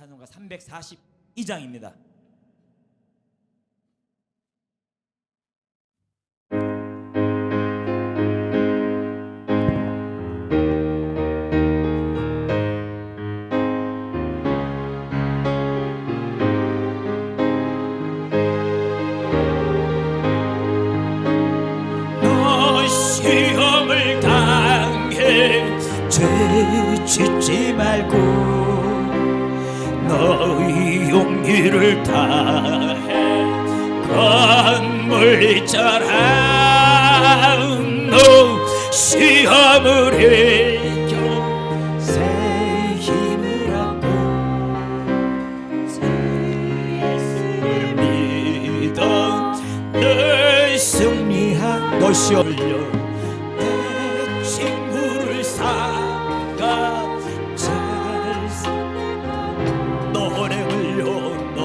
찬송가 342장입니다. 시험을 당해 죄 짓지 말고 너희 용기를 다해 건물 있잖아. 너 시험을 이겨 새 힘을 얻고 주 예수를 믿어 늘 승리한 너 시험을 내 친구를 사가 노래 흘려 너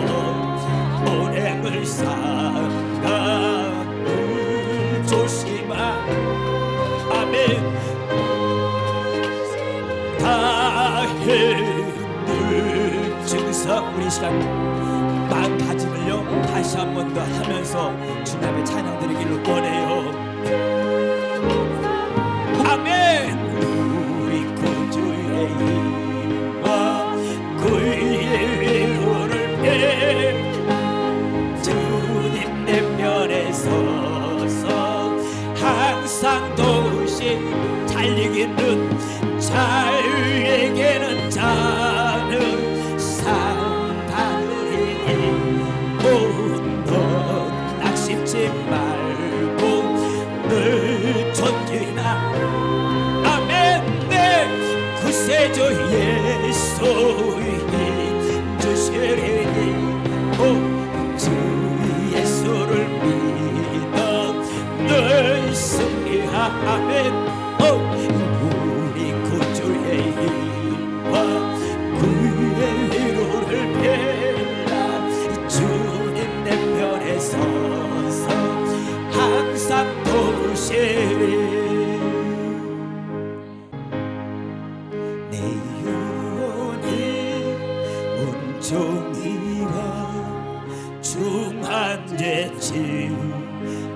노래를 사가 늘 조심하 아멘 다해 늘 증서 우리 시간 마음가짐을요 다시 한 번 더 하면서 주님의 찬양 드리기를 원해요. 아멘. 우리 구주의 힘과 그의 위로를 배 주님 내 편에 서서 항상 도우신 잘 이기는 자유에게는 자는 상 받으리니 넌 낙심치 말고 늘 전진하 아멘. 내 구세주 예수의 힘 주시리니 주 예수를 믿어 늘 승리하면 우리 구주의 힘과 그의 위로를 베라 주님 내 편에 서서 항상 도우시리 내 영혼이 온종이와 중한죄지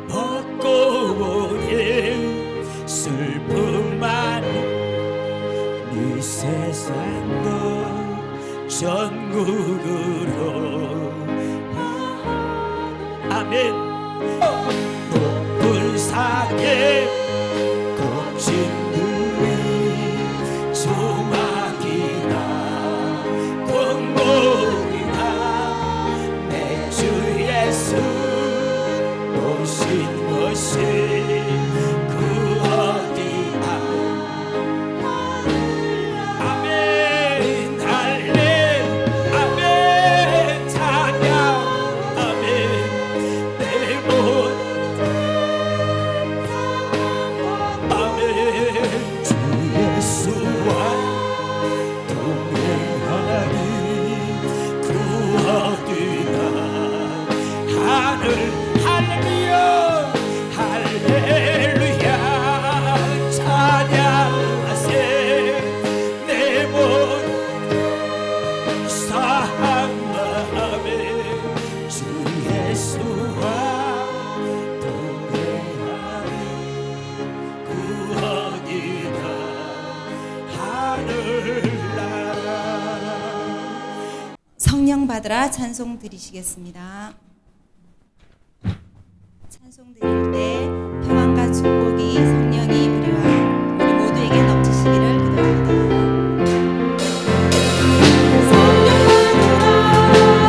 벗고 보니 슬픔만 이 세상도 전국으로 아멘. 높은 산에 거친 눈이 조막이나 공복이나 내 주 예수 오신 것이 그 어디나 아멘 할렐 아멘 찬양 아멘 내 몸 아멘 주 예수와 동행하니 그 어디나 하늘 할렐루야 할렐루야 찬양하세 내 몸 사랑하네 주 예수와 동행하니 그 어디나 하늘나라. 성령 받으라 찬송 드리시겠습니다. 찬송 드릴 때 평안과 축복이 성령이 우리 모두에게 넘치시기를 기도합니다.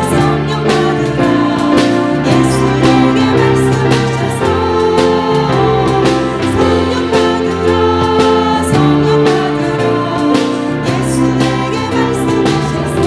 성령 받으라 예수님의 말씀하셔서 성령 받으라 예수에게 말씀하셔서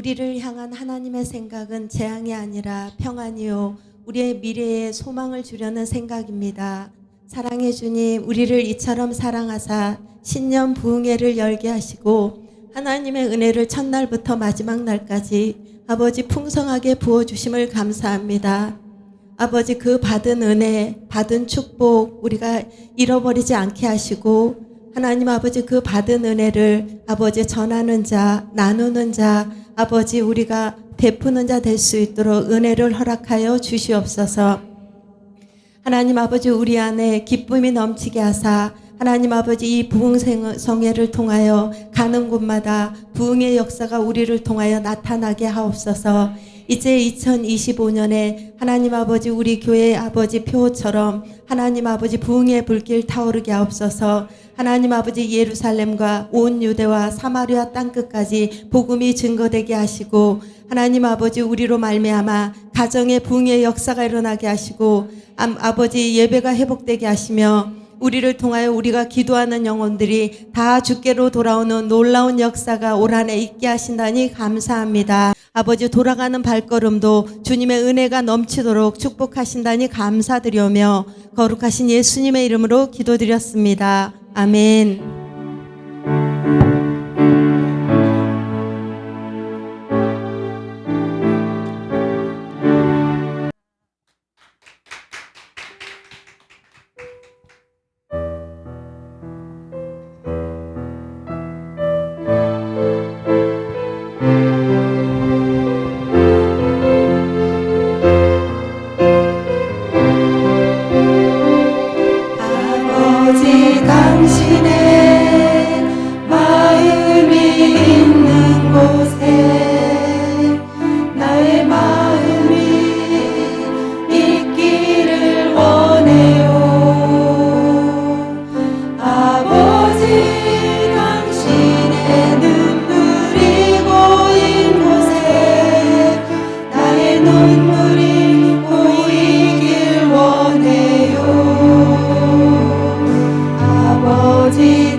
우리를 향한 하나님의 생각은 재앙이 아니라 평안이요 우리의 미래에 소망을 주려는 생각입니다. 사랑해 주님, 우리를 이처럼 사랑하사 신년 부흥회를 열게 하시고 하나님의 은혜를 첫날부터 마지막 날까지 아버지 풍성하게 부어주심을 감사합니다. 아버지, 그 받은 은혜, 받은 축복 우리가 잃어버리지 않게 하시고 하나님 아버지, 그 받은 은혜를 아버지 전하는 자, 나누는 자, 아버지 우리가 베푸는 자 될 수 있도록 은혜를 허락하여 주시옵소서. 하나님 아버지, 우리 안에 기쁨이 넘치게 하사 하나님 아버지, 이 부흥성회를 통하여 가는 곳마다 부흥의 역사가 우리를 통하여 나타나게 하옵소서. 이제 2025년에 하나님 아버지, 우리 교회 아버지 표처럼 하나님 아버지 부흥의 불길 타오르게 하옵소서. 하나님 아버지, 예루살렘과 온 유대와 사마리아 땅끝까지 복음이 증거되게 하시고 하나님 아버지, 우리로 말미암아 가정의 부흥의 역사가 일어나게 하시고 아버지, 예배가 회복되게 하시며 우리를 통하여 우리가 기도하는 영혼들이 다 주께로 돌아오는 놀라운 역사가 올 한해 있게 하신다니 감사합니다. 아버지, 돌아가는 발걸음도 주님의 은혜가 넘치도록 축복하신다니 감사드리오며 거룩하신 예수님의 이름으로 기도드렸습니다. 아멘. 아버지, 당신의 마음이 있는 곳에 나의 마음이 있기를 원해요. 아버지, 당신의 눈물이 고인 곳에 나의 눈물이 고이길 원해요. 아버지,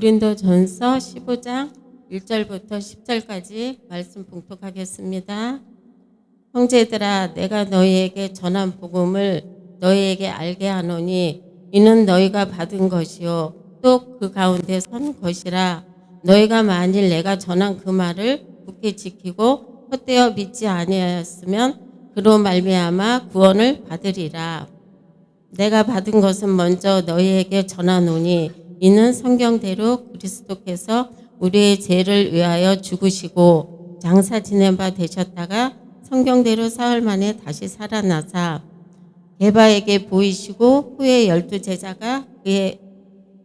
고린도전서 15장 1절부터 10절까지 말씀 봉독하겠습니다. 형제들아, 내가 너희에게 전한 복음을 너희에게 알게 하노니 이는 너희가 받은 것이요 또 그 가운데 선 것이라. 너희가 만일 내가 전한 그 말을 굳게 지키고 헛되어 믿지 아니하였으면 그로 말미암아 구원을 받으리라. 내가 받은 것은 먼저 너희에게 전하노니 이는 성경대로 그리스도께서 우리의 죄를 위하여 죽으시고 장사 지낸 바 되셨다가 성경대로 사흘 만에 다시 살아나사 게바에게 보이시고 후에 12제자가 그의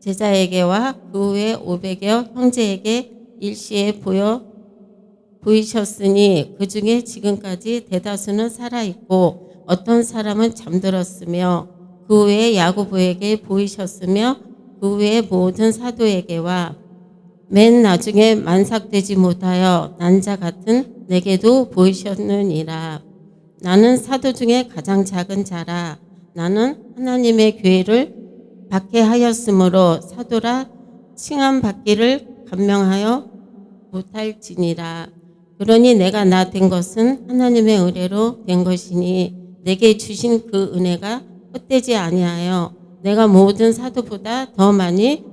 제자에게와 그 후에 500여 형제에게 일시에 보이셨으니 그 중에 지금까지 대다수는 살아있고 어떤 사람은 잠들었으며 그 후에 야고보에게 보이셨으며 그 후에 모든 사도에게와 맨 나중에 만삭되지 못하여 난 자 같은 내게도 보이셨느니라. 나는 사도 중에 가장 작은 자라. 나는 하나님의 교회를 박해하였으므로 사도라 칭함 받기를 감명하여 못할지니라. 그러니 내가 나 된 것은 하나님의 은혜로 된 것이니 내게 주신 그 은혜가 헛되지 아니하여 내가 모든 사도보다 더 많이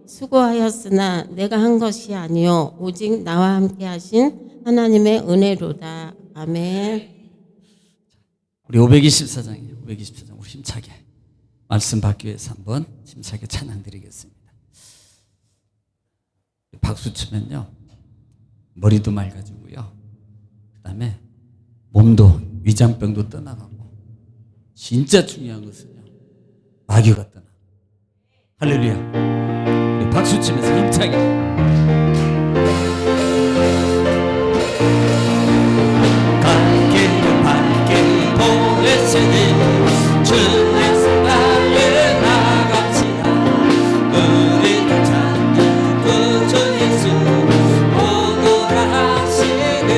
수고하였으나 내가 한 것이 아니요 오직 나와 함께 하신 하나님의 은혜로다. 아멘. 우리 524장이에요. 524장 우리 힘차게 말씀 받기 위해서 한번 힘차게 찬양 드리겠습니다. 박수 치면요 머리도 맑아지고요, 그 다음에 몸도 위장병도 떠나가고, 진짜 중요한 것은요 마귀가 떠나. 할렐루야. 우리 박수 치면서 힘차게 주의 나에 나갑시다. 우리를 찾는 구주 예수 오노라 하시네.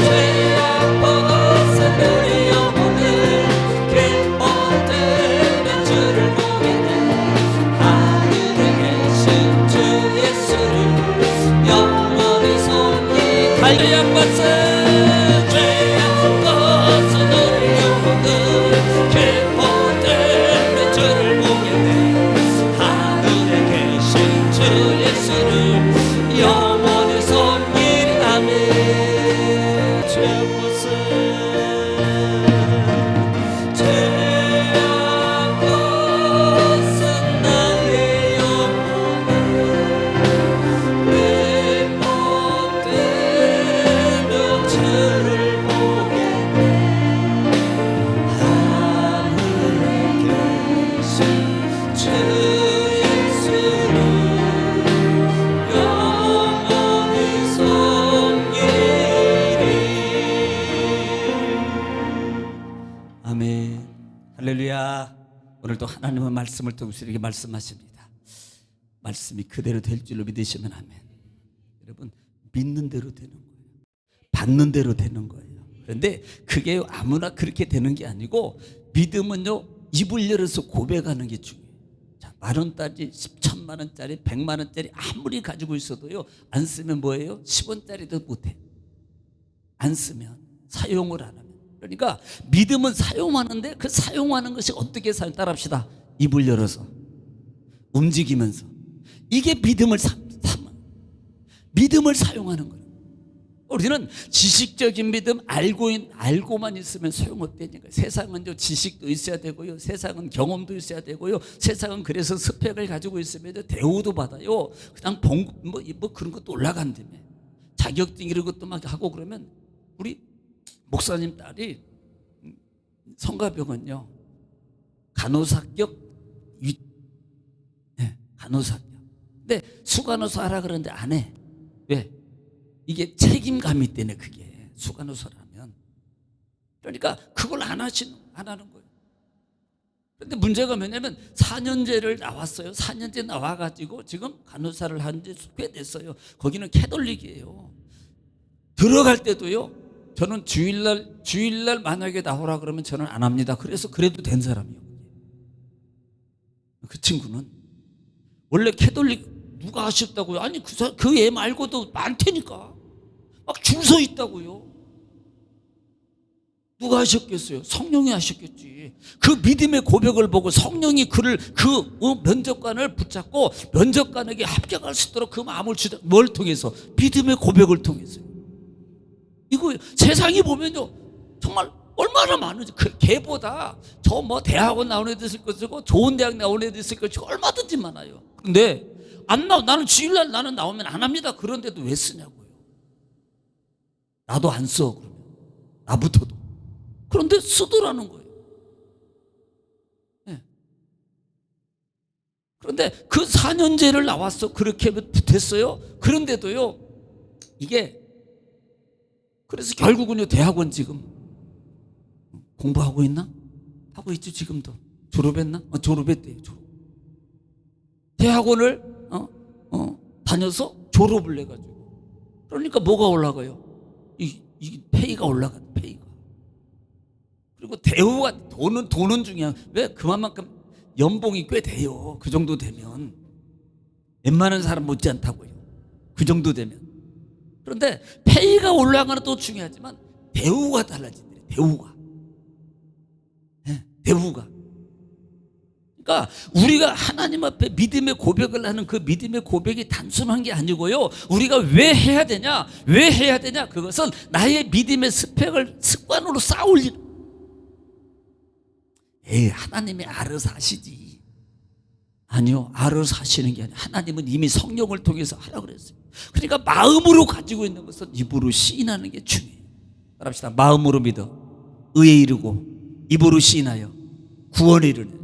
죄악 벗은 우리 영혼을 기뻐되는 주를 보게 돼. 하늘에 계신 주 예수를 영원히 섬기. 할렐루야. 박수. 아멘. 할렐루야. 오늘도 하나님의 말씀을 통해서 우리에게 말씀하십니다. 말씀이 그대로 될 줄로 믿으시면 아멘. 여러분, 믿는 대로 되는 거예요. 받는 대로 되는 거예요. 그런데 그게 아무나 그렇게 되는 게 아니고, 믿음은요 입을 열어서 고백하는 게 중요해요. 자, 10,000원짜리, 10,000만 원짜리, 100만 원짜리 아무리 가지고 있어도요 안 쓰면 뭐예요? 10원짜리도 못해. 안 쓰면, 사용을 안 하면. 그러니까 믿음은 사용하는데 그 사용하는 것이 어떻게 따라합시다. 입을 열어서 움직이면서. 이게 믿음을 믿음을 사용하는 거예요. 우리는 지식적인 믿음 알고만 있으면 소용없다니까. 세상은 지식도 있어야 되고요, 세상은 경험도 있어야 되고요, 세상은 그래서 스펙을 가지고 있으면 대우도 받아요. 그냥 뭐 그런 것도 올라간다며. 자격증 이런 것도 막 하고. 그러면 우리 목사님 딸이 성가병은요 간호사격, 간호사격. 근데 수간호사 하라 그러는데 안 해. 왜? 이게 책임감이 때문에. 그게 수간호사라면. 그러니까 그걸 안 하는 거예요. 그런데 문제가 뭐냐면 4년제를 나왔어요. 4년제 나와가지고 지금 간호사를 한 지 꽤 됐어요. 거기는 캐톨릭이에요. 들어갈 때도요 저는 주일날 만약에 나오라 그러면 저는 안 합니다. 그래서 그래도 된 사람이에요. 그 친구는 원래 캐톨릭 누가 하셨다고요? 아니 그 애 말고도 많다니까. 막 줄 서 있다고요. 누가 하셨겠어요? 성령이 하셨겠지. 그 믿음의 고백을 보고 성령이 그를 면접관을 붙잡고 면접관에게 합격할 수 있도록 그 마음을 주다. 뭘 통해서? 믿음의 고백을 통해서요. 이거 세상이 보면요 정말 얼마나 많은지. 걔보다 저 뭐 대학원 나온 애들 있을 것이고 좋은 대학 나온 애들 있을 것이고 얼마든지 많아요. 근데 나는 주일날 나는 나오면 안 합니다. 그런데도 왜 쓰냐고요. 나도 안 써. 그러면 나부터도. 그런데 쓰더라는 거예요. 네. 그런데 그 4년제를 나왔어. 그렇게 됐어요. 그런데도요 이게 그래서 결국은요 대학원 지금 공부하고 있나? 하고 있죠. 지금도 졸업했나? 졸업했대요. 졸업. 대학원을 다녀서 졸업을 해가지고. 그러니까 뭐가 올라가요? 이 페이가 올라가. 페이가. 그리고 대우가 돈은 중요한. 왜? 그만큼 연봉이 꽤 돼요. 그 정도 되면 웬만한 사람 못지 않다고요. 그 정도 되면. 그런데 페이가 올라가는 것도 중요하지만 대우가 달라진대요. 대우가. 네, 대우가. 그러니까 우리가 하나님 앞에 믿음의 고백을 하는 그 믿음의 고백이 단순한 게 아니고요. 우리가 왜 해야 되냐? 왜 해야 되냐? 그것은 나의 믿음의 스펙을 습관으로 쌓을 일. 하나님이 알아서 하시지. 아니요, 알아서 하시는 게 아니에요. 하나님은 이미 성령을 통해서 하라고 그랬어요. 그러니까 마음으로 가지고 있는 것은 입으로 시인하는 게 중요해요. 따라합시다. 마음으로 믿어 의에 이르고 입으로 시인하여 구원에 이르는.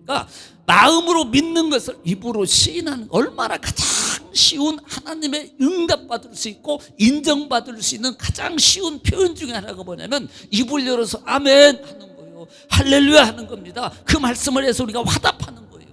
그러니까 마음으로 믿는 것을 입으로 시인하는 얼마나 가장 쉬운 하나님의 응답받을 수 있고 인정받을 수 있는 가장 쉬운 표현 중에 하나가 뭐냐면 입을 열어서 아멘 하는 거예요. 할렐루야 하는 겁니다. 그 말씀을 해서 우리가 화답하는 거예요.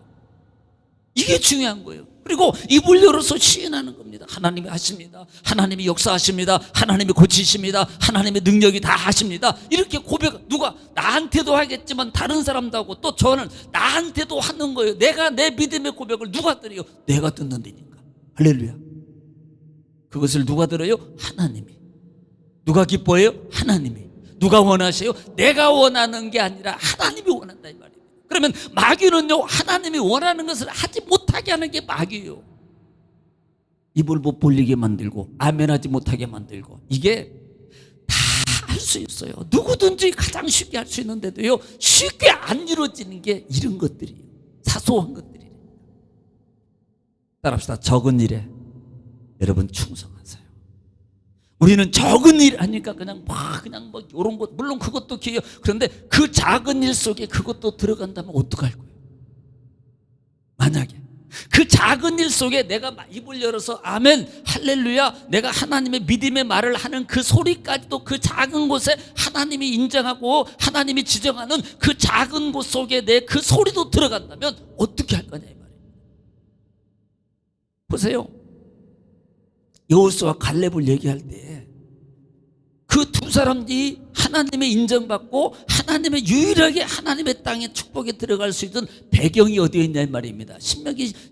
이게 중요한 거예요. 그리고 입을 열어서 시인하는 겁니다. 하나님이 하십니다. 하나님이 역사하십니다. 하나님이 고치십니다. 하나님의 능력이 다 하십니다. 이렇게 고백, 누가 나한테도 하겠지만 다른 사람도 하고 또 저는 나한테도 하는 거예요. 내가 내 믿음의 고백을 누가 들어요? 내가 듣는 데니까. 할렐루야. 그것을 누가 들어요? 하나님이. 누가 기뻐해요? 하나님이. 누가 원하세요? 내가 원하는 게 아니라 하나님이 원한다 이 말이에요. 그러면 마귀는요 하나님이 원하는 것을 하지 못하게 하는 게 마귀예요. 입을 못 벌리게 만들고 아멘하지 못하게 만들고. 이게 다 할 수 있어요. 누구든지 가장 쉽게 할 수 있는데도요 쉽게 안 이루어지는 게 이런 것들이에요. 사소한 것들이에요. 따라합시다. 적은 일에 여러분 충성하세요. 우리는 적은 일 하니까 그냥 뭐 이런 것, 물론 그것도 기회요. 그런데 그 작은 일 속에 그것도 들어간다면 어떡할 거예요? 만약에 그 작은 일 속에 내가 입을 열어서 아멘 할렐루야 내가 하나님의 믿음의 말을 하는 그 소리까지도 그 작은 곳에 하나님이 인정하고 하나님이 지정하는 그 작은 곳 속에 내 그 소리도 들어간다면 어떻게 할 거냐 이 말이에요. 보세요. 여호수아와 갈렙을 얘기할 때 그 두 사람들이 하나님의 인정받고 하나님의 유일하게 하나님의 땅에 축복에 들어갈 수 있는 배경이 어디에 있냐 이 말입니다.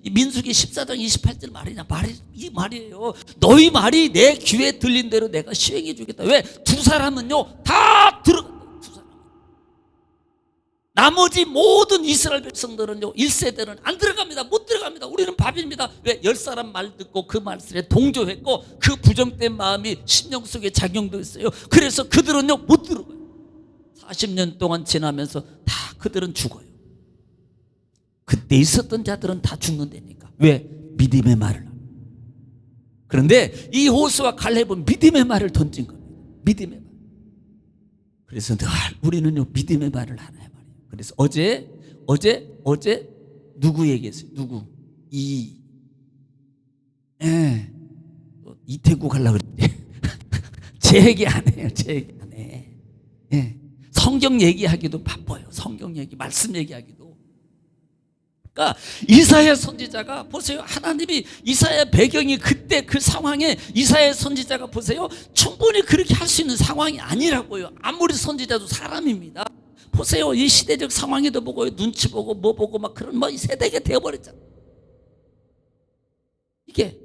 민수기 14장 28절 이 말이에요. 너희 말이 내 귀에 들린 대로 내가 시행해 주겠다. 왜? 두 사람은요 다 들어간다. 두 사람. 나머지 모든 이스라엘 백성들은요 1세대는 안 들어갑니다. 못 들어갑니다. 우리는 바빌입니다. 왜? 10사람 말 듣고 그 말씀에 동조했고 그 부정된 마음이 심령 속에 작용됐어요. 그래서 그들은요 못 들어가요. 40년 동안 지나면서 다 그들은 죽어요. 그때 있었던 자들은 다 죽는다니까. 왜? 믿음의 말을 하는. 그런데 이 호수와 갈렙은 믿음의 말을 던진 겁니다. 믿음의 말. 그래서 늘 우리는요 믿음의 말을 하나요. 그래서 어제 누구 얘기했어요? 누구? 이태국 하려고 그랬지. 제 얘기 안 해요. 제 얘기 안 해. 성경 얘기하기도 바빠요. 성경 얘기, 말씀 얘기하기도. 그러니까 이사야 선지자가 보세요. 하나님이 이사야 배경이 그때 그 상황에 이사야 선지자가 보세요. 충분히 그렇게 할 수 있는 상황이 아니라고요. 아무리 선지자도 사람입니다. 보세요. 이 시대적 상황에도 보고 눈치 보고 뭐 보고 막 그런 뭐 이 세대가 되어버렸잖아요. 크게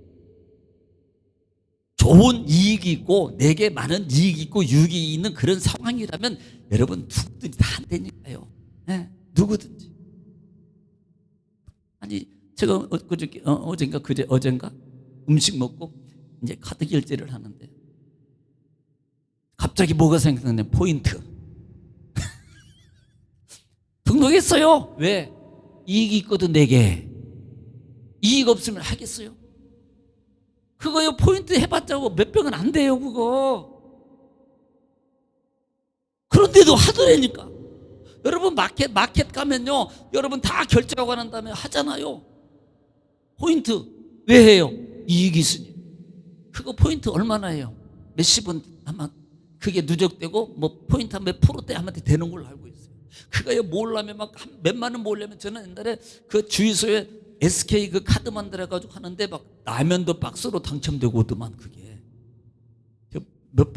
좋은 이익이 있고 내게 많은 이익이 있고 유익이 있는 그런 상황이라면 여러분 누구든지 다 안 되니까요. 네, 누구든지. 아니 제가 어젠가 음식 먹고 이제 카드 결제를 하는데 갑자기 뭐가 생각나냐? 포인트. 등록했어요. 왜? 이익이 있거든 내게. 이익 없으면 하겠어요? 그거요 포인트 해봤자 몇 병은 안 돼요 그거. 그런데도 하더라니까. 여러분 마켓 가면요 여러분 다 결제하고 난 다음에 하잖아요. 포인트 왜 해요? 이익이 있으니. 그거 포인트 얼마나 해요? 몇십원 아마 그게 누적되고 뭐 포인트 몇 프로대 한테 되는 걸로 알고 있어요. 그거요 모으려면 막 몇만 원 모으려면 저는 옛날에 그 주유소에 SK 그 카드 만들어가지고 하는데 막 라면도 박스로 당첨되고 오더만 그게.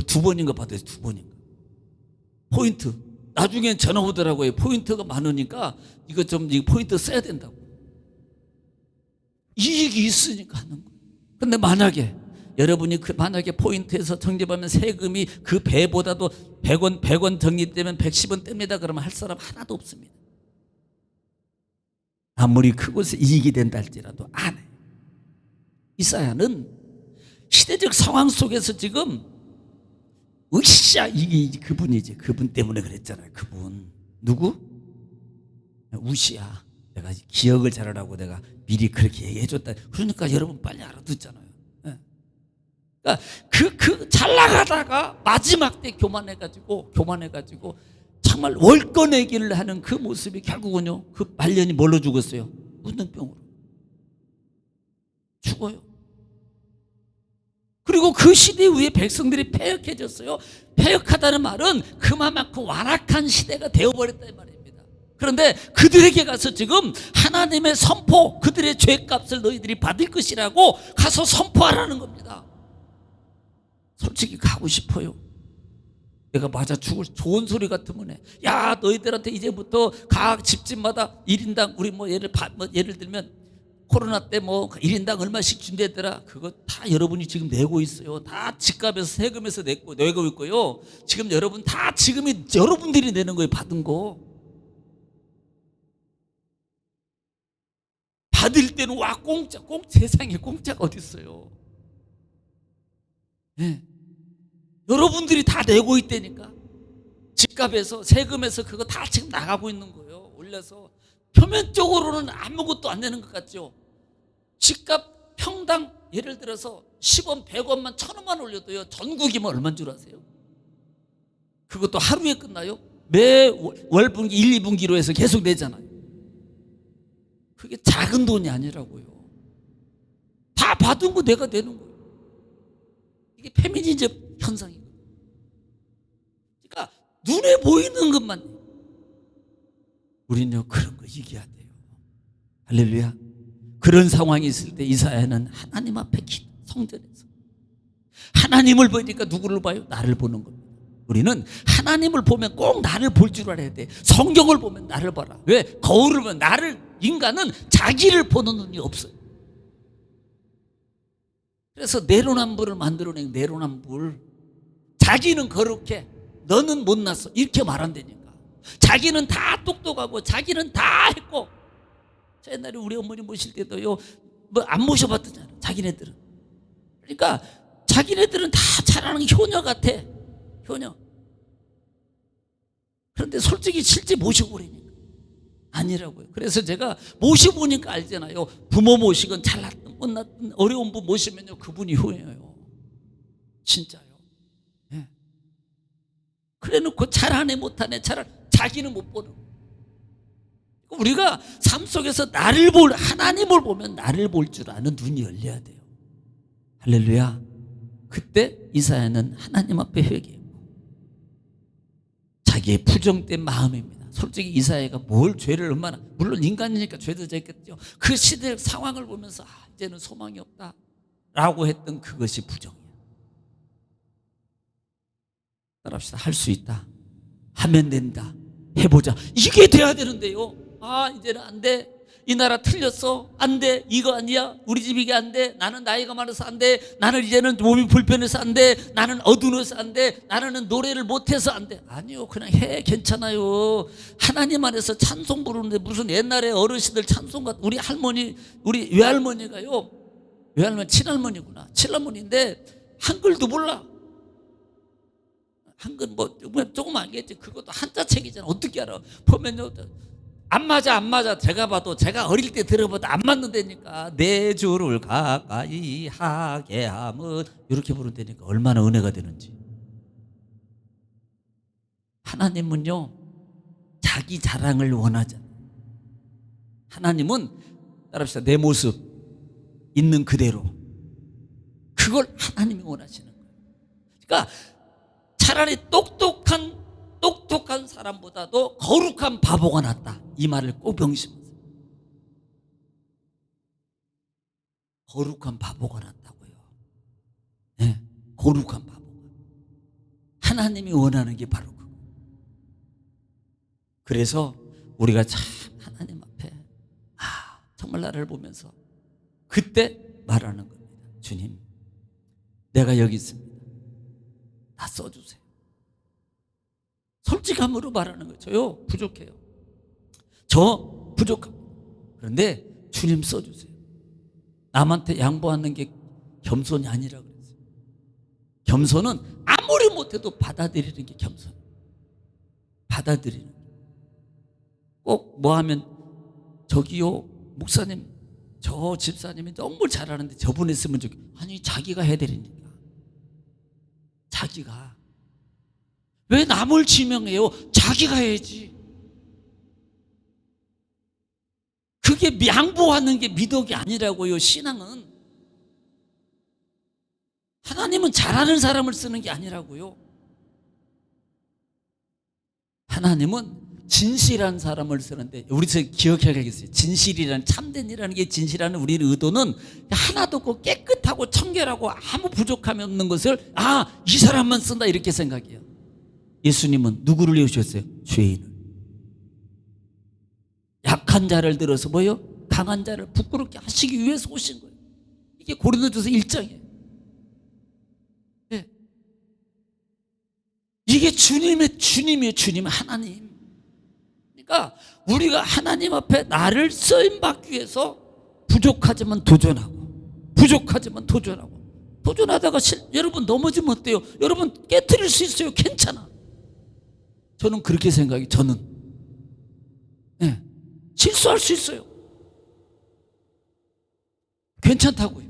두 번인가 받았어요. 두 번인가. 포인트. 나중엔 전화 오더라고요. 포인트가 많으니까 이거 포인트 써야 된다고. 이익이 있으니까 하는 거예요. 근데 만약에 여러분이 만약에 포인트에서 적립하면 세금이 그 배보다도 100원 적립되면 110원 뗍니다. 그러면 할 사람 하나도 없습니다. 아무리 그곳에 이익이 된다 할지라도 안 해요. 이사야는 시대적 상황 속에서 지금 으쌰 이게 그분이지. 그분 때문에 그랬잖아요. 그분 누구? 우시야. 내가 기억을 잘하라고 내가 미리 그렇게 얘기해줬다. 그러니까 여러분 빨리 알아듣잖아요. 그러니까 잘 나가다가 마지막 때 교만해가지고 정말 월권 얘기를 하는 그 모습이 결국은요 그 말년이 뭘로 죽었어요? 문둥병으로 죽어요. 그리고 그 시대 후에 백성들이 패역해졌어요. 패역하다는 말은 그만큼 완악한 시대가 되어버렸다는 말입니다. 그런데 그들에게 가서 지금 하나님의 선포, 그들의 죄값을 너희들이 받을 것이라고 가서 선포하라는 겁니다. 솔직히 가고 싶어요. 내가 맞아 죽을 좋은 소리 같으면 해. 야 너희들한테 이제부터 각 집집마다 1인당 우리 예를 들면 코로나 때 1인당 얼마씩 준대더라. 그거 다 여러분이 지금 내고 있어요. 다 집값에서 세금에서 내고 있고요. 지금 여러분 다 지금이 여러분들이 내는 거예요. 받은 거. 받을 때는 와 공짜. 세상에 공짜가 어디 있어요. 네. 여러분들이 다 내고 있다니까. 집값에서 세금에서 그거 다 지금 나가고 있는 거예요. 올려서 표면적으로는 아무것도 안 되는 것 같죠. 집값 평당 예를 들어서 10원, 100원만 1000원만 올려도요 전국이면 얼마인 줄 아세요? 그것도 하루에 끝나요? 매 월분기 1, 2분기로 해서 계속 내잖아요. 그게 작은 돈이 아니라고요. 다 받은 거 내가 내는 거예요. 이게 페미니즘 현상이거든요. 그러니까 눈에 보이는 것만. 우리는요 그런 거 얘기해야 돼요. 할렐루야. 그런 상황이 있을 때 이사야는 하나님 앞에 성전에서 하나님을 보니까 누구를 봐요? 나를 보는 겁니다. 우리는 하나님을 보면 꼭 나를 볼 줄 알아야 돼. 성경을 보면 나를 봐라. 왜? 거울을 보면 인간은 자기를 보는 눈이 없어요. 그래서 내로남불을 만들어낸 내로남불. 자기는 거룩해, 너는 못났어, 이렇게 말한다니까. 자기는 다 똑똑하고 자기는 다 했고. 저 옛날에 우리 어머니 모실 때도요 안 모셔봤잖아요. 자기네들은. 그러니까 자기네들은 다 잘하는 효녀 같아. 효녀. 그런데 솔직히 실제 모셔보라니까 아니라고요. 그래서 제가 모셔보니까 알잖아요. 부모 모시건 잘났든 못났든 어려운 분 모시면요 그분이 효녀예요. 진짜요. 네. 그래놓고 잘하네 못하네 자기는 못 보는 거예요. 우리가 삶 속에서 하나님을 보면 나를 볼 줄 아는 눈이 열려야 돼요. 할렐루야. 그때 이사야는 하나님 앞에 회개했고 자기의 부정된 마음입니다. 솔직히 이사야가 죄를 얼마나, 물론 인간이니까 죄도 졌겠죠. 그 시대의 상황을 보면서 이제는 소망이 없다 라고 했던 그것이 부정이에요. 따라합시다. 할 수 있다. 하면 된다. 해보자. 이게 돼야 되는데요. 이제는 안 돼. 이 나라 틀렸어, 안 돼, 이거 아니야, 우리 집 이게 안 돼, 나는 나이가 많아서 안 돼, 나는 이제는 몸이 불편해서 안 돼, 나는 어두워서 안 돼, 나는 노래를 못해서 안 돼. 아니요, 그냥 해, 괜찮아요. 하나님 안에서 찬송 부르는데 무슨 옛날에 어르신들 찬송 같은, 우리 할머니, 우리 외할머니가요, 외할머니 친할머니구나, 친할머니인데 한글도 몰라. 한글 뭐 조금 알겠지. 그것도 한자책이잖아. 어떻게 알아? 보면요, 안 맞아. 제가 봐도, 제가 어릴 때 들어봐도 안 맞는다니까. 내 주를 가까이 하게 함은, 이렇게 부른다니까. 얼마나 은혜가 되는지. 하나님은요, 자기 자랑을 원하잖아. 하나님은, 따라합시다, 내 모습 있는 그대로, 그걸 하나님이 원하시는 거예요. 그러니까 차라리 똑똑한 사람보다도 거룩한 바보가 낫다, 이 말을 꼭 명심하세요. 거룩한 바보가 낫다고요. 네, 거룩한 바보가. 하나님이 원하는 게 바로 그거. 그래서 우리가 참 하나님 앞에 정말 나를 보면서 그때 말하는 겁니다. 주님, 내가 여기 있습니다. 다 써주세요. 솔직함으로 말하는 거예요. 저요, 부족해요. 저 부족합니다. 그런데 주님 써주세요. 남한테 양보하는 게 겸손이 아니라 그랬어요. 겸손은 아무리 못해도 받아들이는 게 겸손. 받아들이는. 꼭 뭐 하면, 저기요, 목사님, 저 집사님이 너무 잘하는데 저분 했으면 좋겠. 아니, 자기가 해드리니까. 자기가. 왜 남을 지명해요? 자기가 해야지. 그게 양보하는 게 미덕이 아니라고요. 신앙은. 하나님은 잘하는 사람을 쓰는 게 아니라고요. 하나님은 진실한 사람을 쓰는데, 우리서 기억해야겠어요. 진실이라는, 참된이라는 게, 진실하는 우리의 의도는 하나도 없고 깨끗하고 청결하고 아무 부족함이 없는 것을, 이 사람만 쓴다, 이렇게 생각해요. 예수님은 누구를 내오셨어요? 죄인을. 약한 자를 들어서 뭐요? 강한 자를 부끄럽게 하시기 위해서 오신 거예요. 이게 고린도전서 1장이에요. 네. 이게 주님이에요. 주님, 하나님. 그러니까 우리가 하나님 앞에 나를 쓰임받기 위해서 부족하지만 도전하다가 여러분 넘어지면 어때요? 여러분 깨트릴 수 있어요. 괜찮아. 저는 그렇게 생각해요. 저는. 네. 실수할 수 있어요. 괜찮다고요.